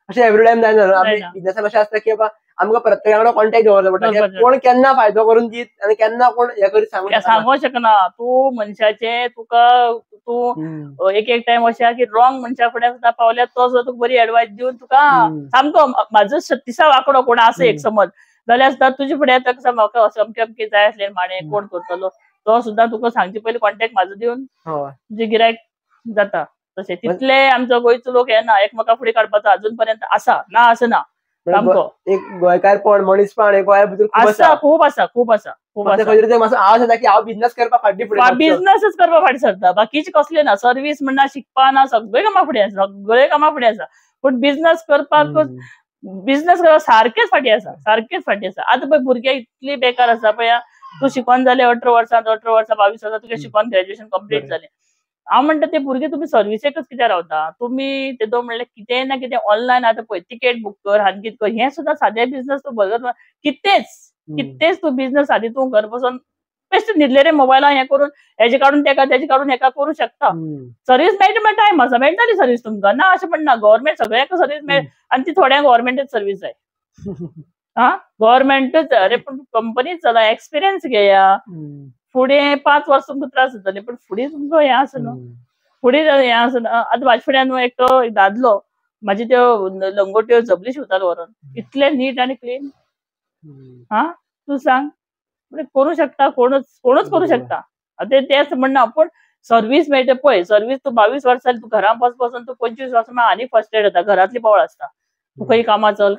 अशें एवरी टायम जायना न्हू. आपल्या बिझनसान अशें आसता की बाबा आमकां प्रत्येका वांगडा कॉन्टॅक्ट दवरचो पडटा. कोण केन्ना फायदो करून दीत आनी केन्ना कोण हे करीत सांगूंक शकना. तूं मनशाचे तुका तूं एक टायम अशें की रॉंग मनशा फुड्यान सुद्दां पावल्यार तो सुद्दां तुका बरी एडवायस दिवन तुका सामको म्हाजो 36 वांकडो कोण आसा एक समज जाल्यार सुद्दां तुजे फुड्यान ताका म्हाका अमकें अमकें जाय आसलें माणे कोण करतलो तो सुद्दां तुका सांगचे पयलीं कॉन्टॅक्ट म्हाजो दिवन तुजें गिरायक जाता. तशें तितले आमचो गोंयचो लोक हे ना एकमेका फुडें काडपाचो अजून पर्यंत आसा ना असं ना. सामको एक गोंयकारपण मनीसपण एक गोंया भितर खूब आसा आवाज येता की हांव बिझनेस करपाक फाटीं फुडें बिझनेसच करपा फाटीं सरता. बाकीचे कसले ना, सर्व्हिस म्हणना, शिकपा ना, सगळे कामां फुडें आसा, सगळे कामां फुडें आसा. पण बिझनेस करपाक सारकेच फाटीं आसा. आतां पळय भुरगे इतली बेकार आसा पळय. तूं शिकून जालें 18 वर्सां 22 वर्सां तुका शिकून ग्रॅज्युएशन कंप्लीट जालें. हांव म्हणटा ते भुरगे तुमी सर्व्हिसेकच कित्याक रावता? तुमी तेदो म्हणल्यार कितेंय ना कितें ऑनलायन आतां पळय तिकेट बूक कर, आनी कितें कर, हें सुद्दां सादें बिझनेस तूं बरोबर कितेंच तूं बिझनेस सादें तूं घर बसून बेश्टे न्हिदलेले मोबायलार हें करून हेजे काडून तेका तेजे काडून हेका करूं शकता. सर्व्हिस मेळटा म्हणल्यार टायम आसा, मेळटली सर्व्हिस तुमकां, ना अशें म्हणना. गव्हर्नमेंट सगळ्यांक सर्व्हिस मेळ, आनी ती थोड्यांक गव्हर्नमेंटच सर्व्हिस जाय. गव्हर्नमेंटच अरे पण कंपनीच चला, एक्सपिरियन्स घेया. फुडें 5 वर्स तुमकां त्रास जातले, पण फुडें तुमकां हें आसा न्हू, फुडें हें आसा. आतां म्हाजे फुड्यान एक दादलो म्हाजे त्यो लंगोट्यो झबली शिवतालो व्हरोन, इतले नीट आनी क्लीन. तूं सांग, करूं शकता, कोणूच करूं शकता. तेच म्हणना. पण सर्व्हिस मेळटा पळय, सर्व्हिस तूं 22 वर्सां तूं घरां बसून तूं 25 वर्सां आनी फर्स्टेड येता, घरांतली पावळ आसता. तूं खंय कामां चल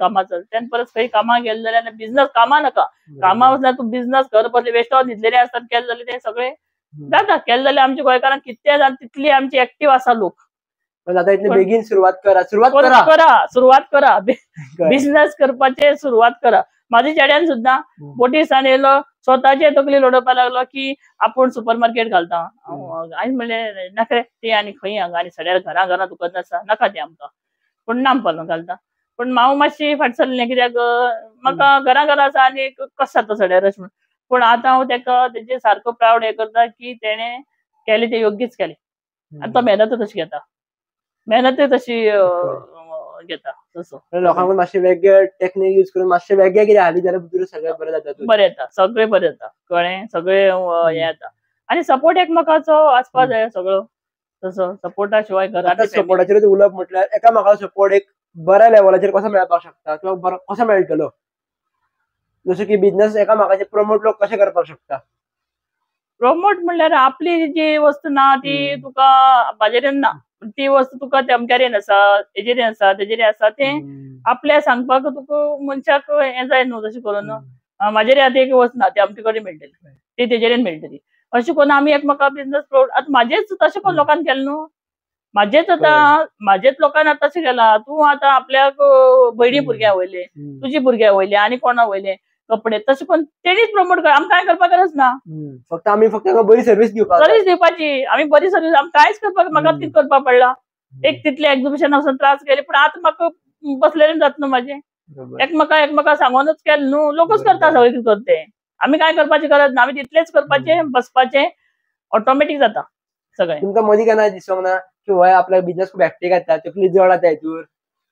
तेन परत खंय कामां गेले जाल्यार बिझनेस कामां नाका, कामां वचल्यार तूं बिझनेस घर बसले बेश्टो न्हिदलेले आसतात, केले जाल्यार ते सगळे जाता. केले जाल्यार आमच्या गोंयकारांक कितें जाता तितली आमची एक्टीव आसा लोक. आतां इतले बेगीन सुरवात करा बिझनेस करपाचे सुरवात करा. म्हाज्या चेड्यान सुद्दां मोठी दिसान येयलो, स्वताचे तकली लडोवपाक लागलो की आपूण सुपर मार्केट घालता. हांवें म्हणलें नाका रे, ते आनी खंय आनी सड्यार घरां दुकान आसा, नाका ते आमकां. पूण ना म्हणपाक घालता. पण हांव मातशी फाट सरलें, कित्याक म्हाका घरां आसा आनी कसो जाता सड्यार अशें म्हणून. पूण आतां हांव तेका तेजे सारको प्रावड हें करता की तेणें केलें तें योग्यच केलें. आनी तो मेहनतूय तशी घेता, घेता तसो. लोकांक मातशें वेगळे टेक्नीक यूज करून मातशें वेगळें कितें हाली जाल्यार भितर सगळें बरें जाता. सगळें बरें जाता, कळ्ळें. सगळें हें जाता आनी सपोर्ट एकमेकाचो आसपा जाय सगळो. तसो सपोर्टा शिवाय घरांत सपोर्टाचेर उलोवप म्हटल्यार एकामेकाचो सपोर्ट एक बऱ्या लेवलाचेर कसो मेळपाक शकता किंवा कसो मेळटलो? जसो की बिझनेस एकामेकाचे प्रमोट लोक कशे करपाक शकता? प्रमोट म्हणल्यार आपली जी वस्तू ना ती तुका बाजारान ना, ती वस्तू तुका तेमक्यारेन आसा, हेजेर आसा, तेजेर आसा, तें आपल्या सांगपाक तुका मनशाक हें जाय न्हू. तशें करून म्हाजेर आतां एक वस्त ना, ती आमचे कडेन मेळटली, ती तेजेरेन मेळटली. अशें करून आमी एकमेकाक बिझनेस आतां म्हाजेच तशें पण लोकांनी केलें न्हू. म्हाजेच लोकांनी आतां तशें केलां. तूं आतां आपल्याक भयणी भुरग्यां वयले, तुजी भुरग्यां वयले, आनी कोणा वयले कपडे, तशें पण तेणीच प्रमोट कर. आमकां कांय करपाक गरज ना. फक्त बरी सर्व्हिस दिवपाची. आमी बरी सर्व्हिस, आमकां कांयच करपाक, म्हाका कितें करपाक पडला. एक तितले एक्झिबिशन वचून त्रास केले, पण आतां म्हाका बसलेले जाता न्हू म्हाजे. एकमेका सांगूनच केलें न्हू. लोकूच करता सगळे कितें करते. आमी कांय करपाची गरज ना. आमी तितलेच करपाचे, बसपाचे, ऑटोमॅटीक जाता सगळें. तुमकां मदीं केन्ना दिसोंक ना की हो आपल्या बिझनेस खूब हॅक्टीक जाता, तकली जड जाता हेतूर,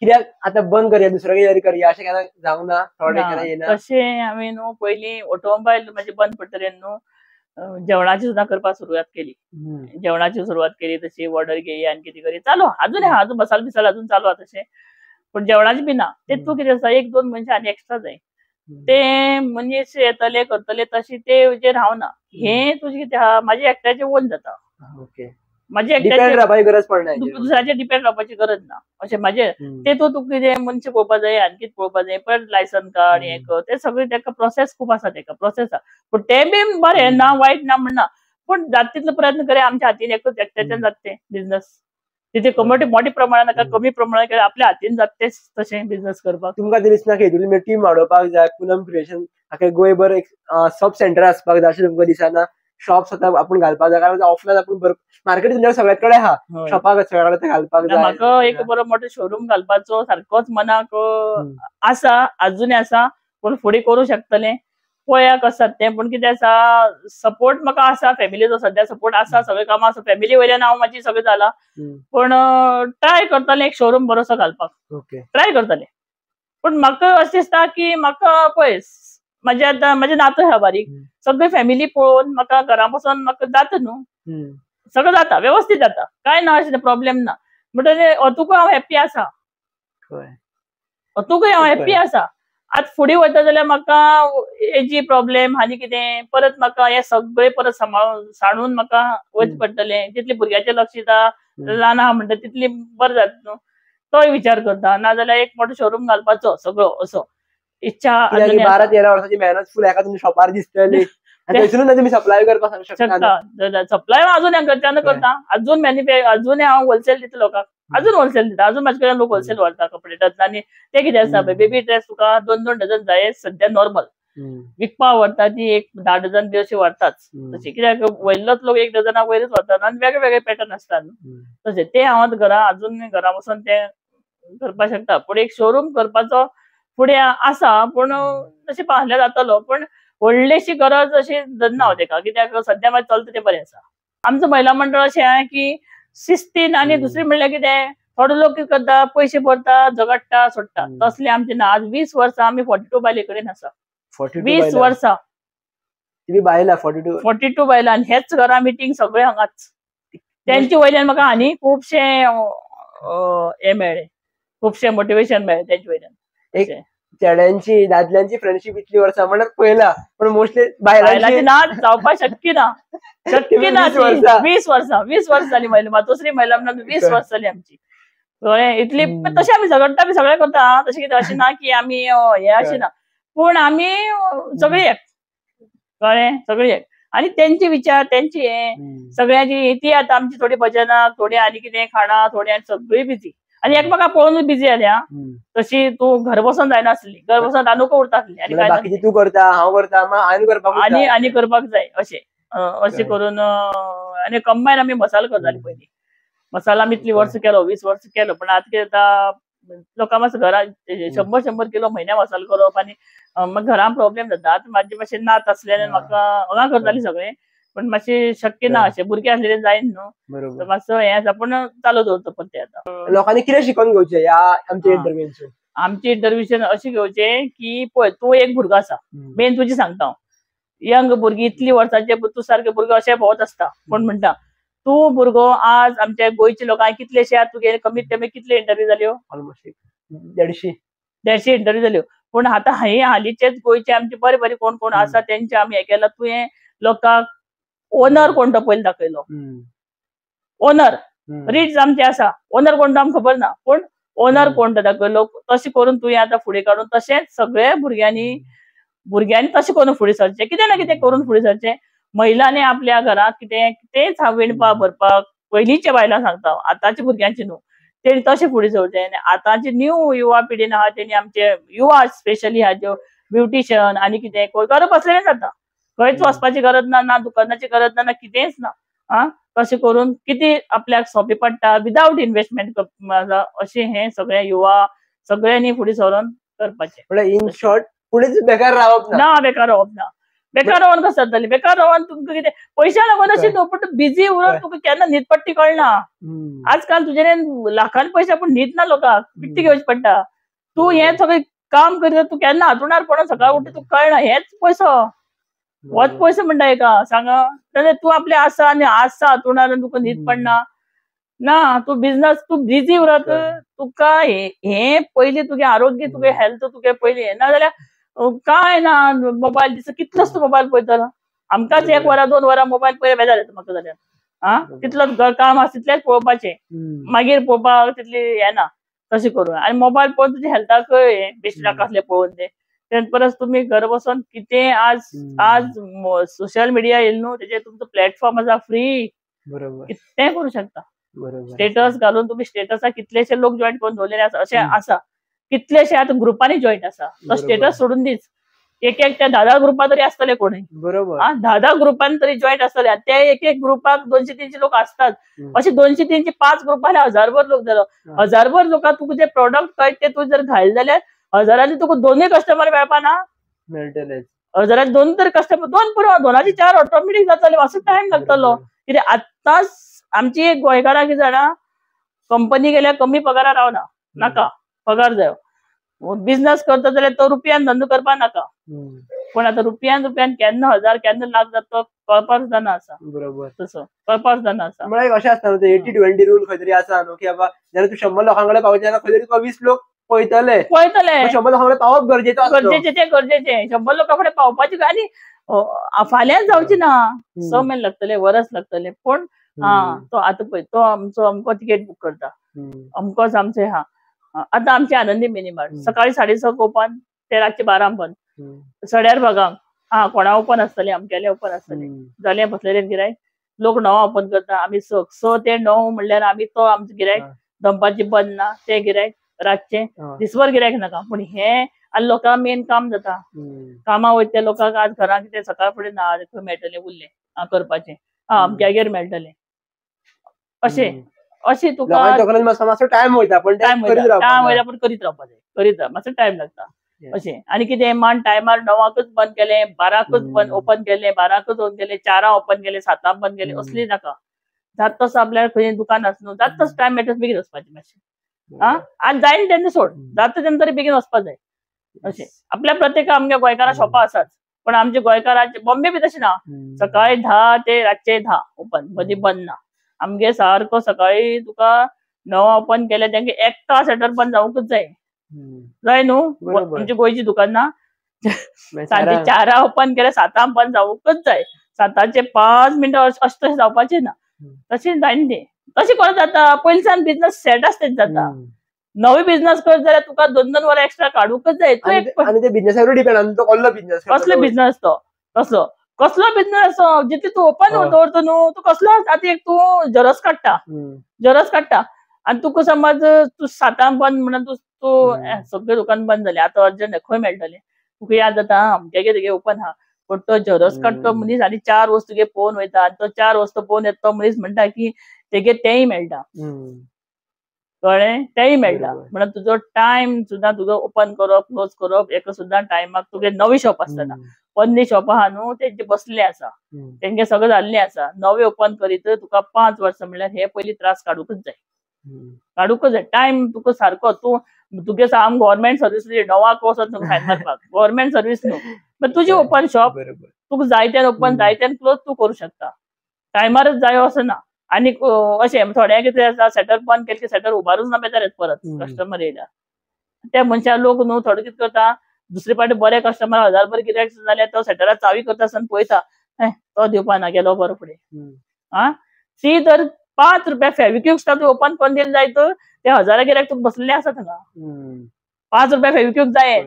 कित्याक आतां बंद करया, दुसरो कितें करया, अशें केन्ना जावंक ना? थोडे केन्ना येना तशें हांवें न्हू पयलीं ऑटोमोबायल म्हाजे बंद पडटलें न्हू जेवणाची सुद्दां करपाक सुरवात केली. तशी ऑर्डर घेयी आनी कितें करी चालू अजून अजून मसाला बिसाला अजून चालू आहा तशें. पण जेवणाची बी ना. तेतूं कितें आसा, 1-2 मनशां आनी एक्स्ट्रा जाय. ते मनीस येतले करतले तशी तेजेर हांव ना. हें तुजें कितें आहा, म्हाजे एकट्याचें ओन जाता. म्हाजे एकट्याचेर गरज पडना, दुसऱ्याचेर डिपेंड रावपाची गरज ना. अशें म्हाजे तेतूं तुका कितें मनशां पळोवपाक जाय, आनी कितें पळोवपाक जाय, परत लायसन काड, हें कर, ते सगळें तेका प्रोसेस खूब आसा, प्रोसेस आहा. पूण तें बी बरें ना, वायट ना म्हणना. पूण जाता तितलो प्रयत्न करया. आमच्या हातीन एकट्याच्यान जाता तें बिझनेस. तिथे मोठी प्रमाणात नाका, कमी प्रमाणात केल्यार आपल्या हातीन जाता तेच तशें बिझनेस करपाक. तुमकां ते दिसना की हेतून टीम वाडोवपाक जाय, पूनम क्रिएशन गोंयभर एक सब सेंटर आसपाक जाय अशें तुमकां दिसना? शॉप्स आतां आपूण घालपाक जाय, कारण ऑफलायन आपूण मार्केट तुमच्या सगळ्या कडेन आहा, शॉपाक सगळ्या कडेन घालपाक जाय. म्हाका एक बरो मोठो शोरूम घालपाचो सारकोच मनाक आसा, अजूनय आसा. पूण फुडें करूं शकतलें, पळया कसं तें. पूण कितें आसा, सपोर्ट म्हाका आसा, फॅमिलीचो सद्या सपोर्ट आसा, सगळें कामां आसा, फॅमिली वयल्यान हांव म्हाजी सगळें जालां. पूण ट्राय करतलें एक शोरूम बरोसो घालपाक, ट्राय करतलें. पूण म्हाका अशें दिसता की म्हाका पळय म्हाजें नातें आहा बारीक, सगळी फॅमिली पळोवन म्हाका घरा बसून म्हाका जाता न्हू, सगळं जाता, व्यवस्थीत जाता, काय ना अशें प्रॉब्लेम ना. म्हणटकीर अतूकय हांव हॅप्पी आसा, आतां फुडें वयता जाल्यार म्हाका हेजी प्रॉब्लेम आनी कितें परत म्हाका हें सगळें परत सांडून म्हाका वयच पडटलें. तितलें भुरग्याचें लक्ष दिता, ल्हान आहा म्हणटा तितली बरें जाता न्हू. तोय विचार करता, नाजाल्यार एक मोठो शोरूम घालपाचो सगळो असो इच्छा. 12-13 वर्सांची मेहनत फुल एका तुमच्या शॉपार दिसतली आणि थंयसरूच तुम्ही सप्लाय करपाक सांगू शकता. सप्लाय अजून घरच्यानं करता, अजून अजून हांव होलसेल दिता लोकांक, अजून होलसेल दिता, अजून म्हाजे कडल्यान लोक होलसेल व्हरता कपडे डझनांनी. ते कितें आसा बेबी ड्रेस तुका 2-2 डझन जाय सध्या नॉर्मल विकपा व्हरता ती एक 10 डझन बी अशी व्हरताच तशी, कित्याक वयल्लोच लोक 1 डझना वयरच व्हरतात आनी वेगळे वेगळे पॅटर्न आसतात तशें. ते हांव घरा अजून घरा बसून ते करपाक शकता. पूण एक शोरूम करपाचो फुडें आसा, पूण तशें पाहल्यार जातलो, पण व्हडलीशी गरज अशी धरना हांव तेका, कित्याक सध्या मागीर चलता तें बरें आसा. आमचो महिला मंडळ अशें आहे की शिस्तीन, आनी दुसरी म्हणल्यार कितें थोडे लोक कितें करता पयशे भरता झगडटा सोडटा, तसले आमचे ना. आज 20 वर्सां आमी 42 बायले कडेन आसा. 20 वर्सां बायला 42 बायलां, आनी हेच घरा मिटींग सगळे हांगाच. त्यांचे वयल्यान म्हाका आनी खुबशे हे मेळ्ळे, खुबशे मोटिवेशन मेळ्ळे त्यांचे वयल्यान. एक चेड्यांची दादल्यांची फ्रेंडशीप इतली वर्सां म्हणल्यार पयला, पण मोस्टली बायलांची ना जावपाक शक्य ना. 20 वर्सां जाली महिला, मातोश्री महिला म्हणून 20 वर्सां जाली आमची. इतली तशें आमी झगडटा बी सगळें करता, तशें कितें अशें ना की आमी हे अशें ना, पूण आमी सगळी एक कळ्ळें, सगळी एक. आनी तेंचे विचार तेंची हे सगळ्यांची ती आतां आमची थोडी भजनां, थोडी आनी कितें खाणां, थोडी आनी सगळी बिजी आनी एकमेकाक पळोवनूच बिजी जाल्या. तशी तूं घर बसून जायना आसली, घर बसून रांदूंक उरता आसली आनी बाकीची तूं करता हांव करता आनी करपाक जाय अशें करून. आनी कंबायन आमी मसालो करताली पयलीं. मसाला आमी इतली वर्स केलो, 20 वर्स केलो, पण आतां कितें जाता लोकां मातसो घरा 100 किलो म्हयन्या मसालो करप आनी म्हाका घरान प्रॉब्लेम जाता. आतां म्हाजे मातशें नात आसलें म्हाका हांगा करताली सगळें, पण मातशें शक्य ना अशें, भुरगें आसलें जायना न्हू, मातसो हें आसा. पण चालू दवरता पण तें आतां. लोकांनी कितें शिकून घेवचें ह्या आमच्या इंटरव्यूंतसून? आमचे इंटरव्यूशन अशें घेवचें की पळय तूं एक भुरगो आसा, मेन तुजी सांगता हांव, यंग भुरगीं इतली वर्सांचे तूं सारके भुरगो अशें भोंवत आसता, कोण म्हणटा तूं भुरगो आज आमच्या गोंयच्या लोकांक कितलेशे तुगे कमीत कमी कितले इंटरव्यू जाल्यो? ऑलमोस्ट 150 इंटरव्यू जाल्यो. पूण आतां हालींचेच गोंयचे आमचे बरे बरे कोण कोण आसा तेंचे आमी हें केलां. तुवें लोकांक ओनर कोण तो पयलीं दाखयलो. ओनर रिच आमचे आसा, ओनर कोण तो आमकां खबर ना, पूण ओनर कोण तो दाखयलो. तशें करून तुवें आतां फुडें काडून तशेंच सगळ्या भुरग्यांनी तशें करून फुडें सरचें, कितें ना कितें करून फुडें सरचें. महिलांनी आपल्या घरांत कितें तेच विणपाक भरपाक पयलींच्या बायलां सांगता, आतांच्या भुरग्यांची न्हू, तेणी तशें फुडें सरचें. आनी आतांची न्यू युवा पिढीन आहा तेणी आमचे युवा स्पेशली ह्या ज्यो ब्युटिशियन आनी कितें करप असलें जाता, खंयच वचपाची गरज ना, ना दुकानाची गरज ना, ना कितेंच ना. तशें करून कितें आपल्याक सोंपें पडटा विदाउट इन्व्हेस्टमेंट अशें हें सगळें युवा सगळ्यांनी फुडें सरून करपाचें. इन शॉर्ट फुडेंच बेकार रावप ना, बेकार रावप ना. बेकार रावन कसं जातली? बेकार रावन तुमकां कितें पयशे लागून अशें न्हू, पूण बिजी उरून तुका केन्ना न्हीद पडटी कळना. आजकाल तुजे लाखान पयशे पूण न्हीद ना लोकांक, विकती घेवची पडटा. तूं हें सगळें काम करता, तूं केन्ना हातरुणार पडून सकाळ उठून तुका कळना, हेच पयसो होच पयसो म्हणटा हेका सांगा. जाल्यार तूं आपलें आसा आनी आसा हातरुणार आनी तुका न्हीद पडना ना. तूं बिझनस तूं बिजी उरत, तुका हें पयलीं तुगे आरोग्य तुगे हेल्थ तुगे पयलीं हें ना जाल्यार काय ना. मोबायल दिसा कितलोच तूं मोबायल पळयतलो? आमकांच 1 वरां 2 वरां मोबायल पळय बेजार येता म्हाका जाल्यार. तितलोच घर काम आसा तितलेंच पळोवपाचें, मागीर पळोवपाक तितली हें ना तशें करून. आनी मोबायल पळोवन तुज्या हेल्थाक बेश्टे कसले पळोवन ते परस तुमी घर बसून कितें आज सोशल मिडिया येयला न्हू, तेजेर तुमचो प्लॅटफॉर्म आसा फ्री, कितें करूं शकता. स्टेटस घालून तुमी स्टेटसाक कितलेशे लोक जॉईन करून दवरलेले आसा, अशें आसा कितलेशे आतां ग्रुपांनी जॉईन आसा. तो स्टेटस सोडून दीच, एक त्या 10 ग्रुपां तरी आसतले कोणी, 10 ग्रुपान तरी जॉईन आसतले. ते एक ग्रुपाक 200-300 लोक असतात. अशे 200-300-5 ग्रुपांनी 1000भर लोक जालो. 1000भर लोकांक तुका जे प्रोडक्ट कळटा ते तूं जर घायल जाल्यार 1000चे तुका 2 कस्टमर मेळपा ना. मेळटले 1000चे 2 तरी कस्टमर, 2 पुरो, 2चे 4 ऑटोमॅटीक जातले. मातसो टायम लागतलो. कित्याक आतांच आमची एक गोंयकारां कितें जाणा, कंपनी गेल्यार कमी पगारार रावना, नाका पगार जायो. बिझनस करता जाल्यार तो रुपयान धंदो करपा नाका, पण आतां रुपयान केन्ना 1000 केन्ना लाख जाता तो कळपाक जाणा आसा. तसो कळपाक जाणा आसा. म्हळ्यार अशें आसता न्हू, 80-20 रूल खंय तरी आसा न्हू, की बाबा जाल्यार तूं 100 लोकां कडेन पावचे जाल्यार खंय तरी तुका 20 लोक पळयतले. 100 लोकां कडेन पावप गरजेचें. 100 लोकां कडेन पावपाचें आनी फाल्यां जावची ना, 6 म्हयने लागतले, वरस लागतले. पूण तो आतां पळय तो अमको तिकेट बूक करता, अमकोच आमचो आता आमची आनंदी मिनी मार्ट सकाळी 6:30 ओपन ते रातचे 12 बंद. सड्यार भागांक कोणा ओपन आसतले आमगेले ओपन आसतले जाल्यार बसलेले गिरायक लोक 9 ओपन करता आमी 6 ते 9 म्हणल्यार आमी तो आमचो गिरायक दंपाची बंद ना ते गिरायक रातचे दिसभर गिरायक नाका पूण हे आनी लोकांक मेन काम जाता कामां वयता लोकांक आज घरांत कितें सकाळ फुडें ना खंय मेळटलें उरलें करपाचें अमक्यागेर मेळटलें अशें अशें तुका टायम वयता पण करीत रावपाक जाय मातसो टायम लागता अशें. आनी कितें मान टायमार 9च बंद केलें 12च बंद ओपन केलें 12च बंद केलें 4 ओपन केलें 7 बंद केलें असली नाका. जात तसो आपल्याला खंय दुकान आसा न्हू जात तसो टायम मेळटा बेगीन वचपाचें मातशें आनी जायना तेन्ना सोड जाता तेन्ना तरी बेगीन वचपाक जाय अशें. आपल्या प्रत्येक आमच्या गोंयकारां शॉपां आसात पण आमच्या गोंयकारांचे बॉम्बे बी तशें ना सकाळी 10 ते रातचे 10 ओपन मदीं बंद ना. आमगे सारको सकाळी तुका 9 ओपन केलें तेंगे एकटा शटर बंद जावंकच जाय न्हू आमची गोंयची दुकानां सांजे 4 ओपन केलें 7 बंद जावंकच जाय 7चे 5 मिनटां अशें जावपाचें ना तशें जायना तें तशें करत जाता पयलींसान बिझनस सेट आसता जाता. नवी बिझनस करत जाल्यार तुका 2-2 वरां एक्स्ट्रा काडूकच जाय. आणि ते बिझनेसावर डिपेंड तो कसलो बिझनेस कसलो बिझनस तो कसलो बिझनस जितले तूं ओपन दवरता न्हू तूं कसलो आतां एक तूं जरस काडटा आनी तुका समज तूं 7 बंद म्हणून तूं सगळें दुकान बंद जालें आतां अर्जंट खंय मेळटलें तुका याद जाता अमकेगे तेगे ओपन आहा पण तो जरस काडटो मनीस आनी 4 वस्तू तुगे पळोवन वयता आनी तो 4 वस्तू पळोवन येता तो मनीस म्हणटा की तेगे तेंय मेळटा कळ्ळें तेंय मेळटा म्हणून तुजो टायम सुद्दां तुजो ओपन करप क्लोज करप हेका सुद्दां टायमाक तुगे नवी शॉप आसतना पन्नी शॉप आहा न्हू तेंचे बसले आसा तेंगे सगळें जाल्लें आसा नवे ओपन करीत तुका 5 वर्सां म्हणल्यार हे पयलीं त्रास काडूकच जाय टायम तुका सारको तूं तुगे साम गव्हर्मेंट सर्वीस 9 वचत न्हू फायन मारपाक गव्हर्मेंट सर्वीस न्हू तुजी ओपन शॉप तुका जाय तेन्ना ओपन जाय तेन्ना क्लोज तूं करूं शकता टायमारच जायो असं ना. आनी अशें थोड्या कितें आसा सेटर बंद केलें की सेटर उबारूच ना बेजार येता परत कस्टमर येयला त्या मनशा लोक न्हू थोडे कितें करता दुसरे फावटी बरे कस्टमर 1000 बरें गिरायक जाल्यार तो सेटराक चावी करता आसतना पळयता तो दिवपा ना गेलो बरो फुडें ती तर 5 रुपया फेविक्विक सुद्दां तूं ओपन करून दिलें जाय तर ते 1000 गिरायक तुका बसलेले आसा थंगा 5 रुपया फेविक्विक जाय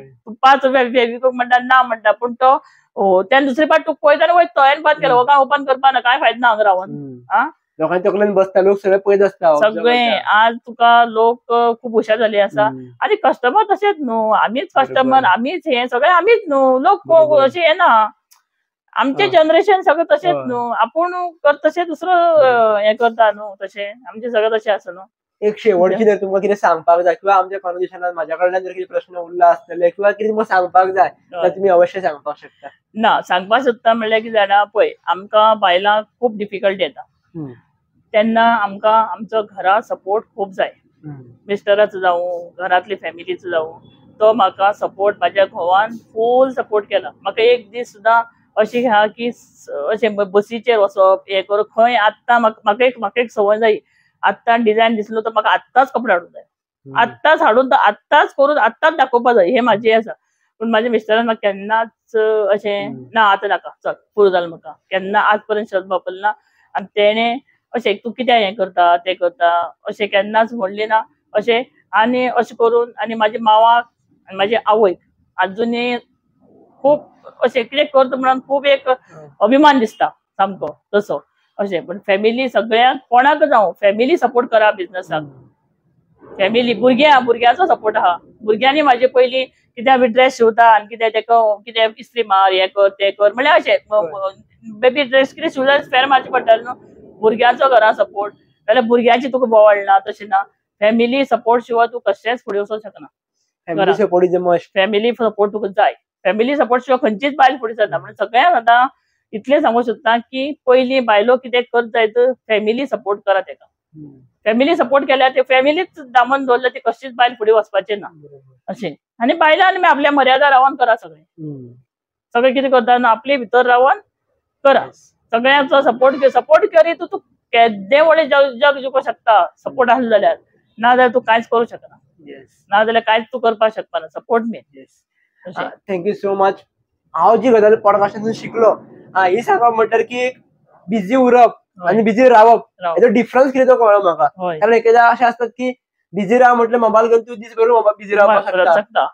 5 रुपया फेविक्विक म्हणटा ना म्हणटा पूण तो त्यान दुसरे फावट तुका पळयता आनी वयता तो बंद केलो काय ओपन करपा ना काय फायदो ना हांगा रावन लोकांच्या तकलेन बसता लोक सगळे पळयत आसता सगळे आज तुका लोक खूब हुशार जाल्ले आसा आनी कस्टमर तशेंच न्हू आमीच कस्टमर आमीच हे सगळे आमीच न्हू लोक अशें हे ना आमचे जनरेशन सगळें तशेंच न्हू आपूण करता तशें दुसरो हे करता न्हू तशें आमचे सगळें तशें आसा न्हू. एक शेवटची जर तुमकां कितें सांगपाक जाय किंवा आमच्या कॉन्वर्सेशनात म्हाज्या कडल्यान जर कितें प्रश्न उरला आसतले किंवा कितें तुमकां सांगपाक जाय तर तुमी अवश्य सांगपाक शकता. ना सांगपाक सोदता म्हणल्यार कितें जाणा पळय आमकां बायलांक खूब डिफिकल्टी येता तेन्ना आमकां आमचो घरा सपोर्ट खूब जाय मिस्टराचो जावं घरांतली फॅमिलीचो जावं तो म्हाका सपोर्ट म्हाज्या घोवान फूल सपोर्ट केला. म्हाका एक दीस सुद्दां अशी आहा की अशें बसीचेर वचप हे करून खंय आत्तां म्हाका एक संवय जायी आत्तां डिझायन दिसलो तर म्हाका आत्ताच कपडे हाडूंक जाय आत्ताच हाडून तो आत्ताच करून आत्ताच दाखोवपाक जाय हे म्हाजें आसा. पूण म्हाज्या मिस्टरान म्हाका केन्नाच अशें ना आतां नाका चल पुरो जालें म्हाका केन्ना आज पर्यंत शब्द वापरलो ना आनी तेणें अशें तूं कितें हें करता तें करता अशें केन्नाच म्हणलें ना अशें. आनी अशें करून आनी म्हाज्या मांवाक आनी म्हाज्या आवयक आजुनूय खूब अशें कितें करता म्हणून खूब एक अभिमान दिसता सामको तसो अशें. पूण फॅमिली सगळ्यांक कोणाक जावं फॅमिली सपोर्ट करा बिझनसाक फॅमिली भुरग्यांचो सपोर्ट आहा भुरग्यांनी म्हाजे पयलीं कितें हांव ड्रेस शिवता आनी कितें तेका कितें इस्त्री मार हें कर तें कर म्हणल्यार अशें बेबी ड्रेस कितें शिवल्यार फेर मारचें पडटालें न्हू. भुरग्यांचो घरा सपोर्ट जाल्यार भुरग्यांची तुका बोवाळना तशें ना फॅमिली सपोर्ट शिवाय तूं कशेंच फुडें वचूंक शकना. फॅमिली सपोर्ट तुका जाय फॅमिली सपोर्ट शिवाय खंयचीच बायल फुडें सरना. म्हणून सगळ्यांक आतां इतलें सांगूंक सोदता की पयलीं बायलो कितें करता जाय तर फॅमिली सपोर्ट करा तेका फॅमिली सपोर्ट केल्यार ते फॅमिलीच दामन दवरल्यार ती कशीच बायल फुडें वचपाचें ना अशें. आनी बायलांनी आपल्या मर्यादा रावन करा सगळें कितें करता आपले भितर रावन करा सगळ्यांचो सपोर्ट करी तूं केद्दें व्हडलें जग जिखूंक शकता सपोर्ट आसलो जाल्यार नाजाल्यार तूं कांयच करूंक शकना नाजाल्यार कांयच तूं करपाक शकना support main. Thank you so much. हांव जी गजाल पॉडकास्टांतून शिकलो ही सांगप म्हणल्यार की बिझी उरप आनी बिझी रावप हेचो डिफरन्स कितें तो कळ्ळो म्हाका. कारण एकदा अशें आसता की बिझी राहा म्हटलं मोबाईल घेऊन तू दीस भरून बिझी रावपाक शकता.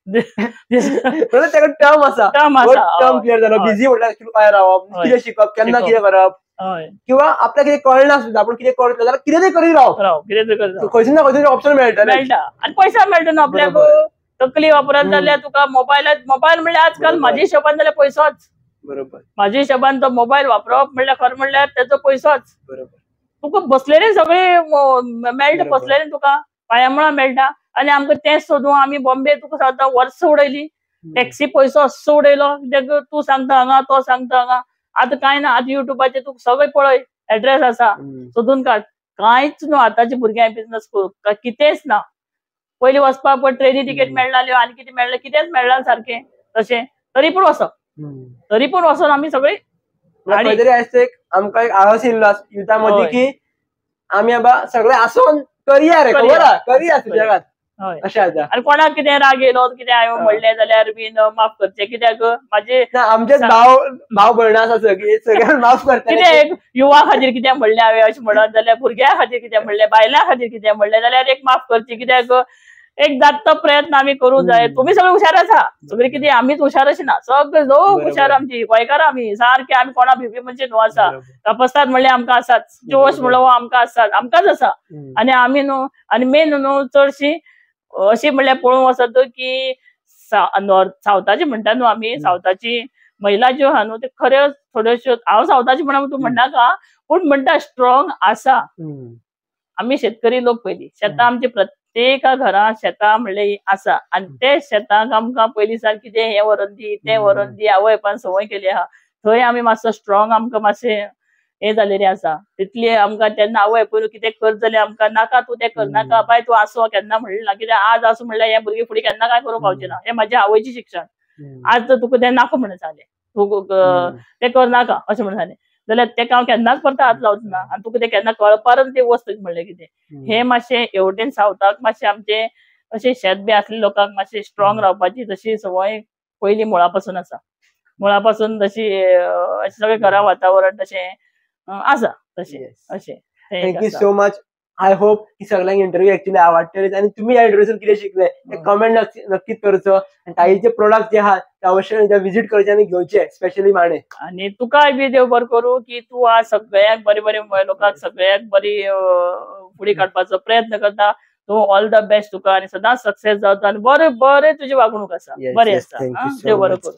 त्याकडे टर्म असा टर्म क्लिअर झाला. बिझी म्हटलं ऍक्च्युअली काय रावप, कितें शिकप, केन्ना कितें करप, किंवा आपल्याक कितें कळना सुद्धा आपण कितें करतलो जाल्यार कितें तरी करीत रावप, खंयसून ना खंयसून ऑप्शन मेळटा आणि पैसा मेळटा न्हू आपल्याक. तकली वापरत जाल्यार तुका मोबायल म्हणल्यार आजकाल म्हाज्या हिशोबान जाल्यार पयसोच. बरोबर. म्हाज्या हिशोबान तो मोबायल वापरप म्हणल्यार खरें म्हणल्यार तेजो पयसोच. बरोबर. तुका बसलेले सगळे मेळटा, बसलेले तुका पांयामुळा मेळटा. आनी आमकां तें सोदून आमी बॉम्बे तुका सांगता वर्स उडयली. टॅक्सी पयसो असो उडयलो कित्याक तूं सांगता हांगा तो सांगता हांगा. आतां काय ना, आतां युट्यूबाचेर तुका सगळें पळय, एड्रेस आसा, सोदून काड. कांयच न्हू आतांच्या भुरग्यांक बिझनेस करूंक कितेंच ना. पयलीं वचपाक पण ट्रेनी तिकेट मेळनाल्यो, आनी कितें मेळ्ळें, कितेंच मेळना सारकें तशें. तरी पूण वचोन आमी सगळी खंय तरी आमकां एक आळस येयल्लो युथा मदीं की आमी बाबा सगळे आसोन करिया जगात अशें जाता. आनी कोणाक कितें राग येयलो, कितें हांवें म्हणलें जाल्यार बीन माफ करचें, कित्याक म्हाजे आमचेच भाव भयणां आसा सगळ्यांक माफ करता. कितें युवा खातीर कितें म्हणलें हांवें अशें म्हणत जाल्यार, भुरग्यां खातीर कितें म्हणलें, बायलां खातीर कितें म्हणलें जाल्यार एक माफ करची. कित्याक एक जाता तो प्रयत्न आमी करूंक जाय. तुमी सगळे हुशार आसा, सगळी कितें आमीच हुशार अशें ना, सगळे लोक हुशार आमची गोंयकार आमी सारके. आमी कोणा भिवपी म्हणजे न्हू आसा. तपस्तात म्हणल्यार आमकां आसाच, जोश म्हणलो आमकां आसाच, आमकांच आसा. आनी आमी न्हू, आनी मेन न्हू चडशी अशी म्हणल्यार पळोवंक वचत की सावथाची म्हणटा न्हू आमी, सावथाची महिला ज्यो आहा न्हू त्यो खऱ्यो थोड्योश्यो, हांव सावथाची म्हणून तूं म्हणनाका, पूण म्हणटा स्ट्रॉंग आसा. आमी शेतकरी लोक पयलीं, शेतां आमची प्रत्येका घरांत शेतां म्हणल्यार आसा. आनी ते शेतांक आमकां पयलीं सावन कितें हें व्हरून दी, तें व्हरून दी, आवय बापायन संवय केली आहा. थंय आमी मातसो स्ट्रॉंग आमकां मातशें हें जालेलें आसा. तितली आमकां तेन्ना आवय बापूय कितें कर जाल्यार आमकां नाका तूं तें करनाका, बाय तूं आसो केन्ना म्हणलें ना. कित्याक आज आसूं म्हणल्यार हें भुरगें फुडें केन्ना काय करूंक पावचें ना. हें म्हाज्या आवयचें शिक्षण. आज जर तुका तें नाका म्हणून जालें, तूं तें करनाका अशें म्हणून जालें जाल्यार तेका हांव केन्नाच परत हात लावचो ना. आनी तुका तें केन्ना कळपारच तें वस्त म्हणलें कितें. हें मातशें हेवटेन सावथाक मातशें आमचें अशें शेत बी आसलेल्या लोकांक मातशें स्ट्रॉंग रावपाची तशी संवय पयलीं मुळा पासून आसा. मुळा पासून तशी सगळें घरा वातावरण तशें आसा तशें अशें. Thank you so much. I hope की सगळ्यांक इंटरव्यू ऍक्च्युअली आवडटले. आणि तुम्ही या इंटरव्यूसून कितें शिकले ते कमेंट नक्कीच करचो. आणि ताईचे प्रोडक्ट जे आहात ते अवश्य विजिट करचे आणि घेवचे, स्पेशली माणे. आणि तुकाय बी देव बरें करूं की तूं आज सगळ्यांक बरें बरें लोकांक सगळ्यांक बरी फुडें काडपाचो प्रयत्न करता. तूं ऑल द बेस्ट तुका, आनी सदांच सक्सेस जावं, आनी बरें बरें तुजी वागणूक आसा, बरें आसता. देव बरें करूं.